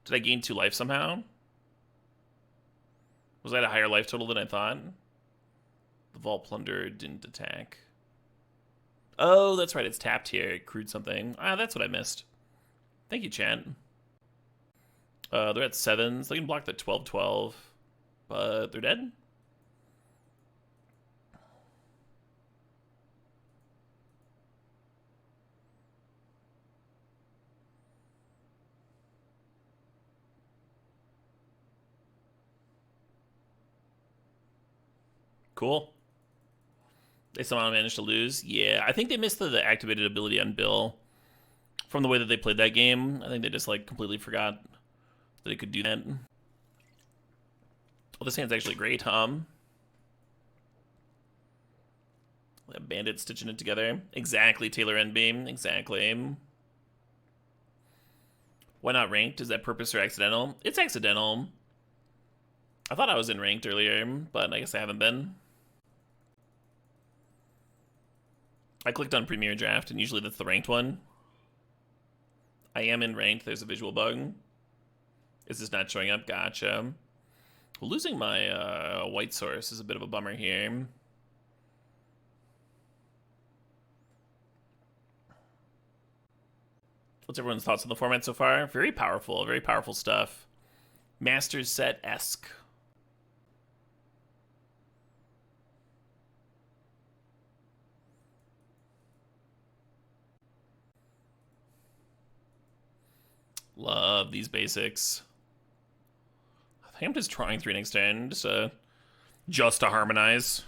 Did I gain 2 life somehow? Was that a higher life total than I thought? The Vault Plunder didn't attack. Oh, that's right. It's tapped here. It accrued something. Ah, that's what I missed. Thank you, chat. They're at 7s. They can block the 12-12. But they're dead? Cool. They somehow managed to lose. Yeah, I think they missed the activated ability on Bill. From the way that they played that game, I think they just like completely forgot that it could do that. Well, this hand's actually great, Bandit stitching it together. Exactly, Taylor Endbeam. Exactly. Why not ranked? Is that purpose or accidental? It's accidental. I thought I was in ranked earlier, but I guess I haven't been. I clicked on Premier Draft, and usually that's the ranked one. I am in ranked. There's a visual bug. Is this not showing up? Gotcha. Well, losing my white source is a bit of a bummer here. What's everyone's thoughts on the format so far? Very powerful stuff. Masters set-esque. Love these basics. I think I'm just trying 3 next turn, just to harmonize.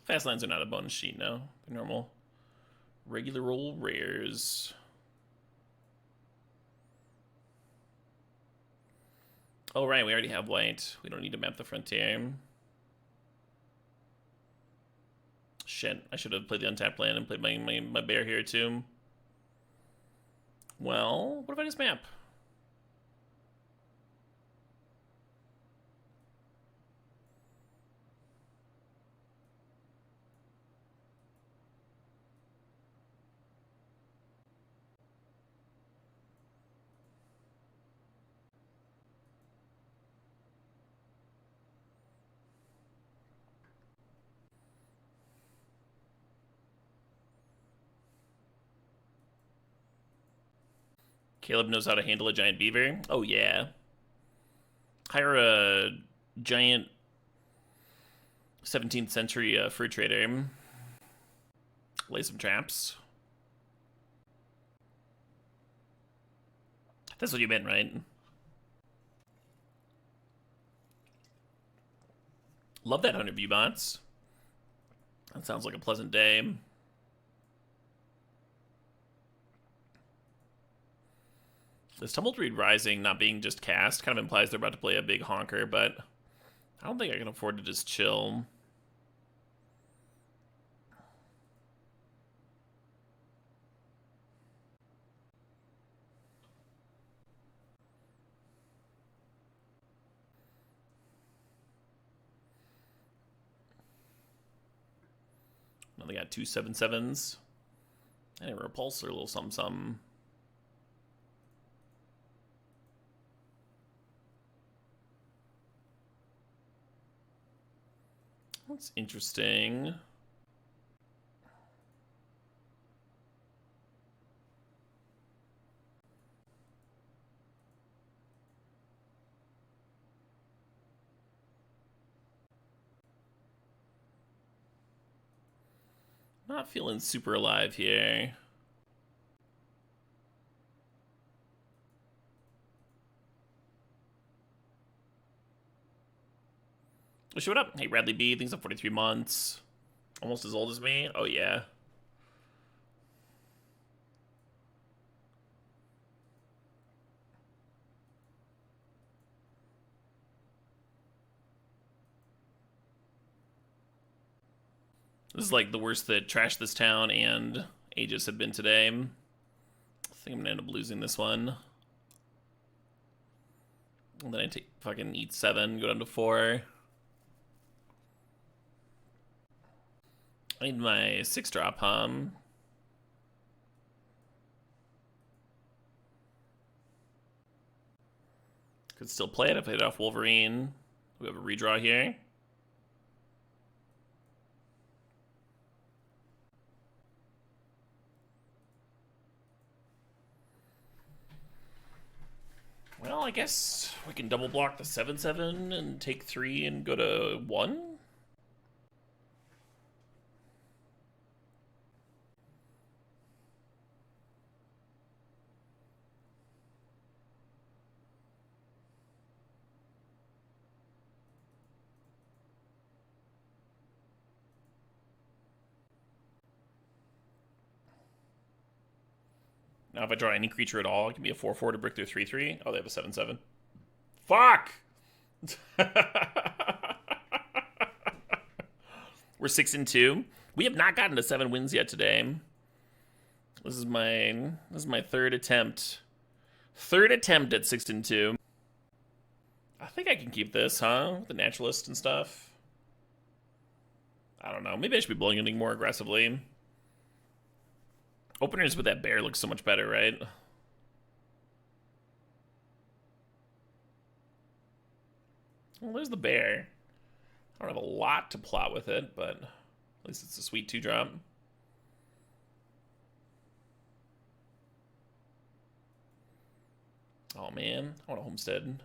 Fast lines are not a bonus sheet, no. They're normal. Regular roll rares. Oh, right, we already have white. We don't need to map the frontier. Shit, I should have played the untapped land and played my bear here, too. Well, what if I just map? Caleb knows how to handle a giant beaver. Oh, yeah. Hire a giant 17th century fur trader. Lay some traps. That's what you meant, right? Love that 100 V-bots. That sounds like a pleasant day. This Tumbleweed Rising not being just cast kind of implies they're about to play a big honker, but I don't think I can afford to just chill. Now they got 2 7/7s and a repulsor, a little something. That's interesting. Not feeling super alive here. Show it up. Hey, Bradley B. Things up 43 months. Almost as old as me. Oh, yeah. This is like the worst that Trash This Town and Aegis have been today. I think I'm gonna end up losing this one. And then I take fucking eat 7, go down to 4. I need my 6-drop, Could still play it if I hit off Wolverine. We have a redraw here. Well, I guess we can double block the 7/7 and take 3 and go to 1. Now if I draw any creature at all, it can be a 4/4 to brick through 3/3. Oh, they have a 7/7. Fuck! We're 6-2. We have not gotten to 7 wins yet today. This is my third attempt. Third attempt at 6-2. I think I can keep this, huh? With the naturalist and stuff. I don't know. Maybe I should be bullying more aggressively. Openers with that bear looks so much better, right? Well, there's the bear. I don't have a lot to plot with it, but at least it's a sweet 2-drop. Oh man, I want a homestead.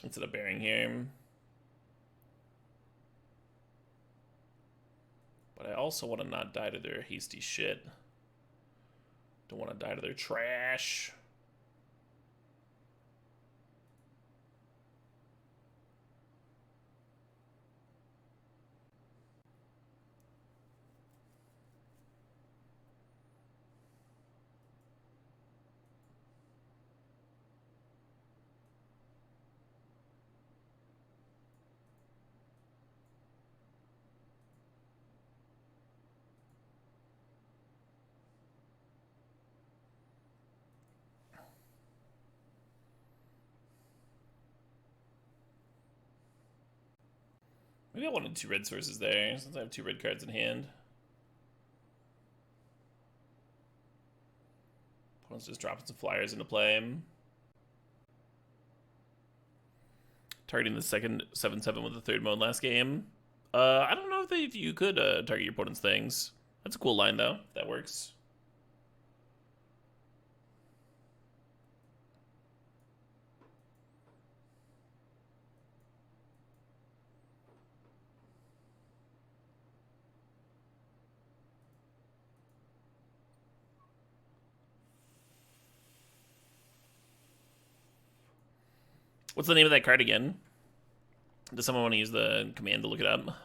Instead of bearing here. But I also want to not die to their hasty shit. Don't want to die to their trash. Maybe I wanted 2 red sources there, since I have 2 red cards in hand. Opponent's just dropping some flyers into play. Targeting the second 7/7 with the 3rd mode last game. I don't know if you could target your opponent's things. That's a cool line, though, if that works. What's the name of that card again? Does someone want to use the command to look it up?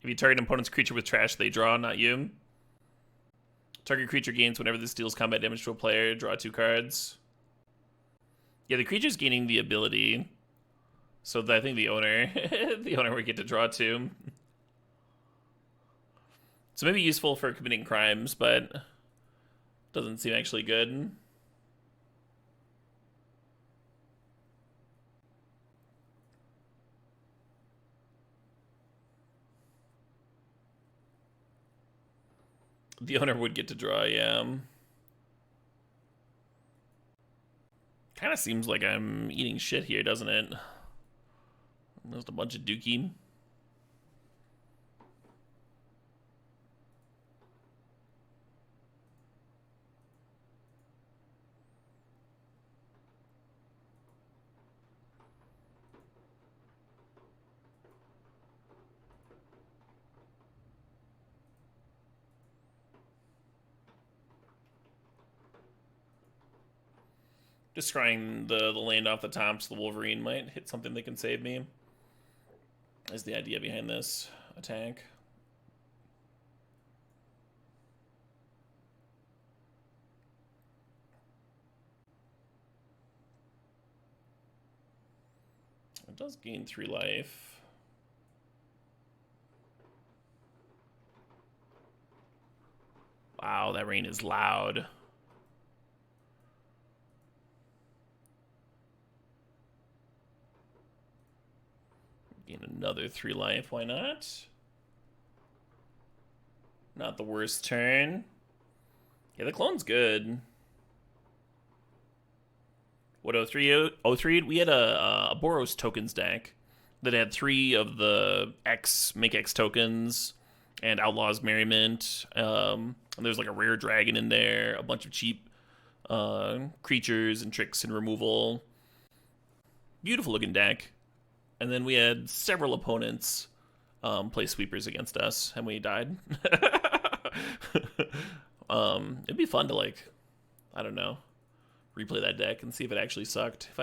If you target an opponent's creature with trash, they draw, not you. Target creature gains whenever this deals combat damage to a player. Draw 2 cards. Yeah, the creature's gaining the ability. So I think the owner the owner would get to draw 2. So maybe useful for committing crimes, but doesn't seem actually good. The owner would get to draw, yeah. Kind of seems like I'm eating shit here, doesn't it? Just a bunch of dookie. Just scrying the land off the top so the Wolverine might hit something that can save me. Is the idea behind this attack. It does gain 3 life. Wow, that rain is loud. Gain another 3 life, why not? Not the worst turn. Yeah, the clone's good. What, 03? We had a Boros tokens deck that had 3 of the make X tokens and Outlaws Merriment. And there's like a rare dragon in there, a bunch of cheap creatures and tricks and removal. Beautiful looking deck. And then we had several opponents play sweepers against us, and we died. It'd be fun to, like, I don't know, replay that deck and see if it actually sucked. If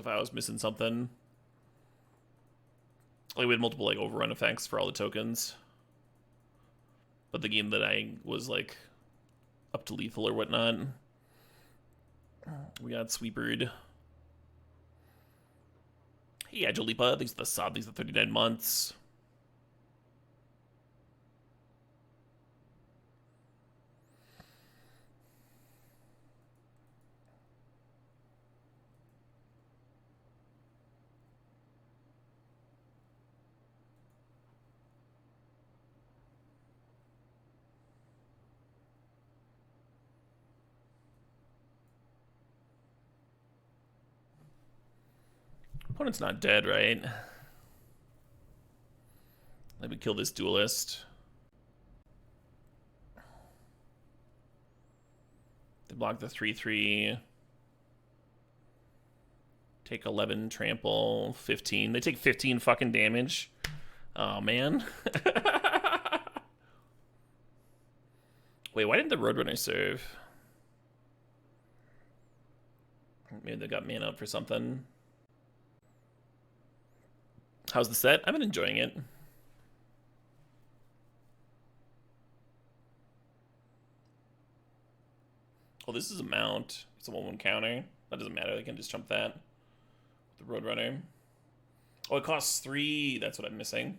I was missing something. Like, we had multiple, like, overrun effects for all the tokens. But the game that I was, like, up to lethal or whatnot, we got sweepered. Hey, Agilipa, these are the sod, these are 39 months. Opponent's not dead, right? Let me kill this duelist. They block the 3/3. Take 11, trample, 15. They take 15 fucking damage. Oh, man. Wait, why didn't the Roadrunner serve? Maybe they got mana up for something. How's the set? I've been enjoying it. Oh, this is a mount. It's a 1/1 counter. That doesn't matter. They can just jump that. The Roadrunner. Oh, it costs 3. That's what I'm missing.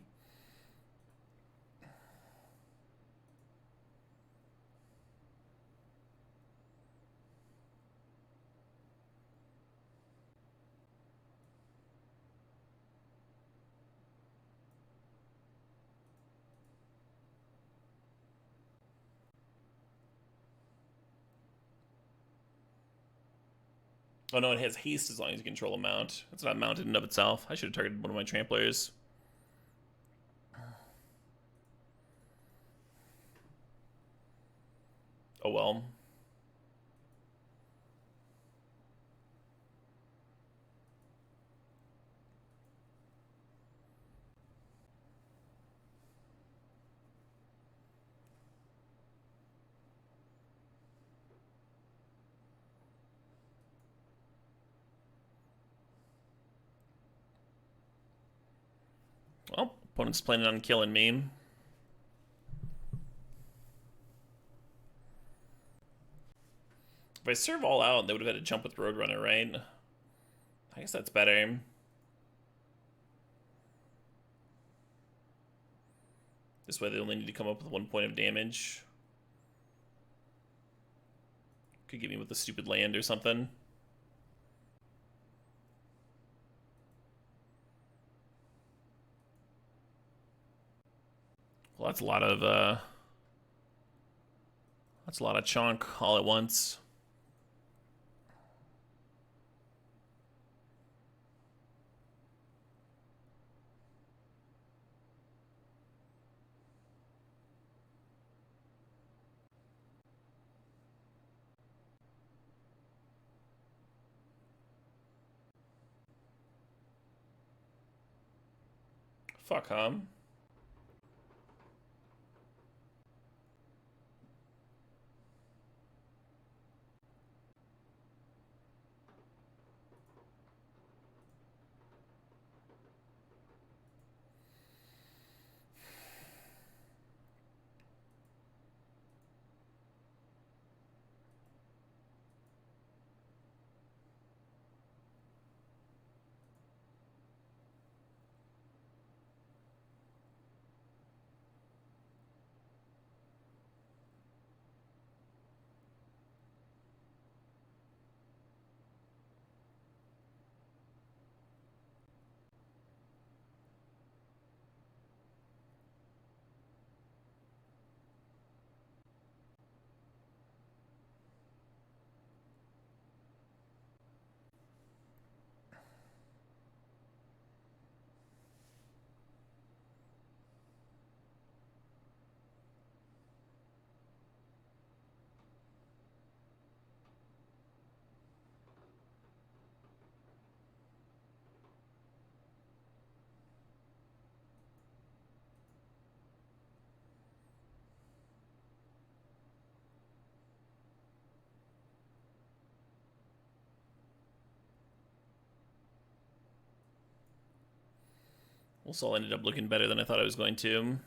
Oh no, it has haste as long as you control a mount. It's not mounted in and of itself. I should have targeted one of my tramplers. Oh well. Well, opponent's planning on killing me. If I serve all out, they would have had to jump with Roadrunner, right? I guess that's better. This way they only need to come up with 1 point of damage. Could get me with the stupid land or something. Well, that's a lot of chunk all at once. Fuck, huh? Also ended up looking better than I thought I was going to.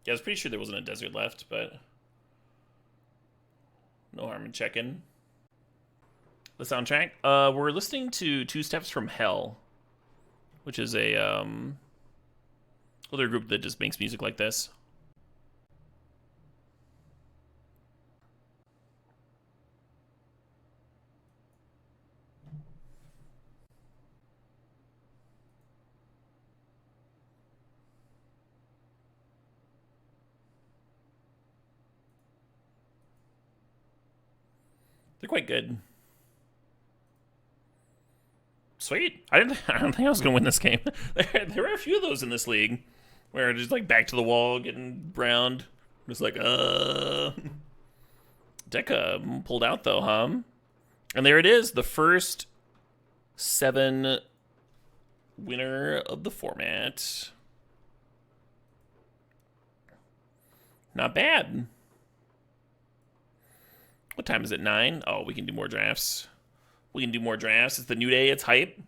Yeah, I was pretty sure there wasn't a desert left, but no harm in checking. The soundtrack? We're listening to Two Steps from Hell, which is a other group that just makes music like this. They're quite good. Sweet. I don't think I was gonna win this game. There were a few of those in this league where just like back to the wall, getting browned. Just like Deca pulled out though, huh? And there it is, the first 7 winner of the format. Not bad. What time is it? 9? Oh, we can do more drafts. We can do more drafts. It's the new day. It's hype.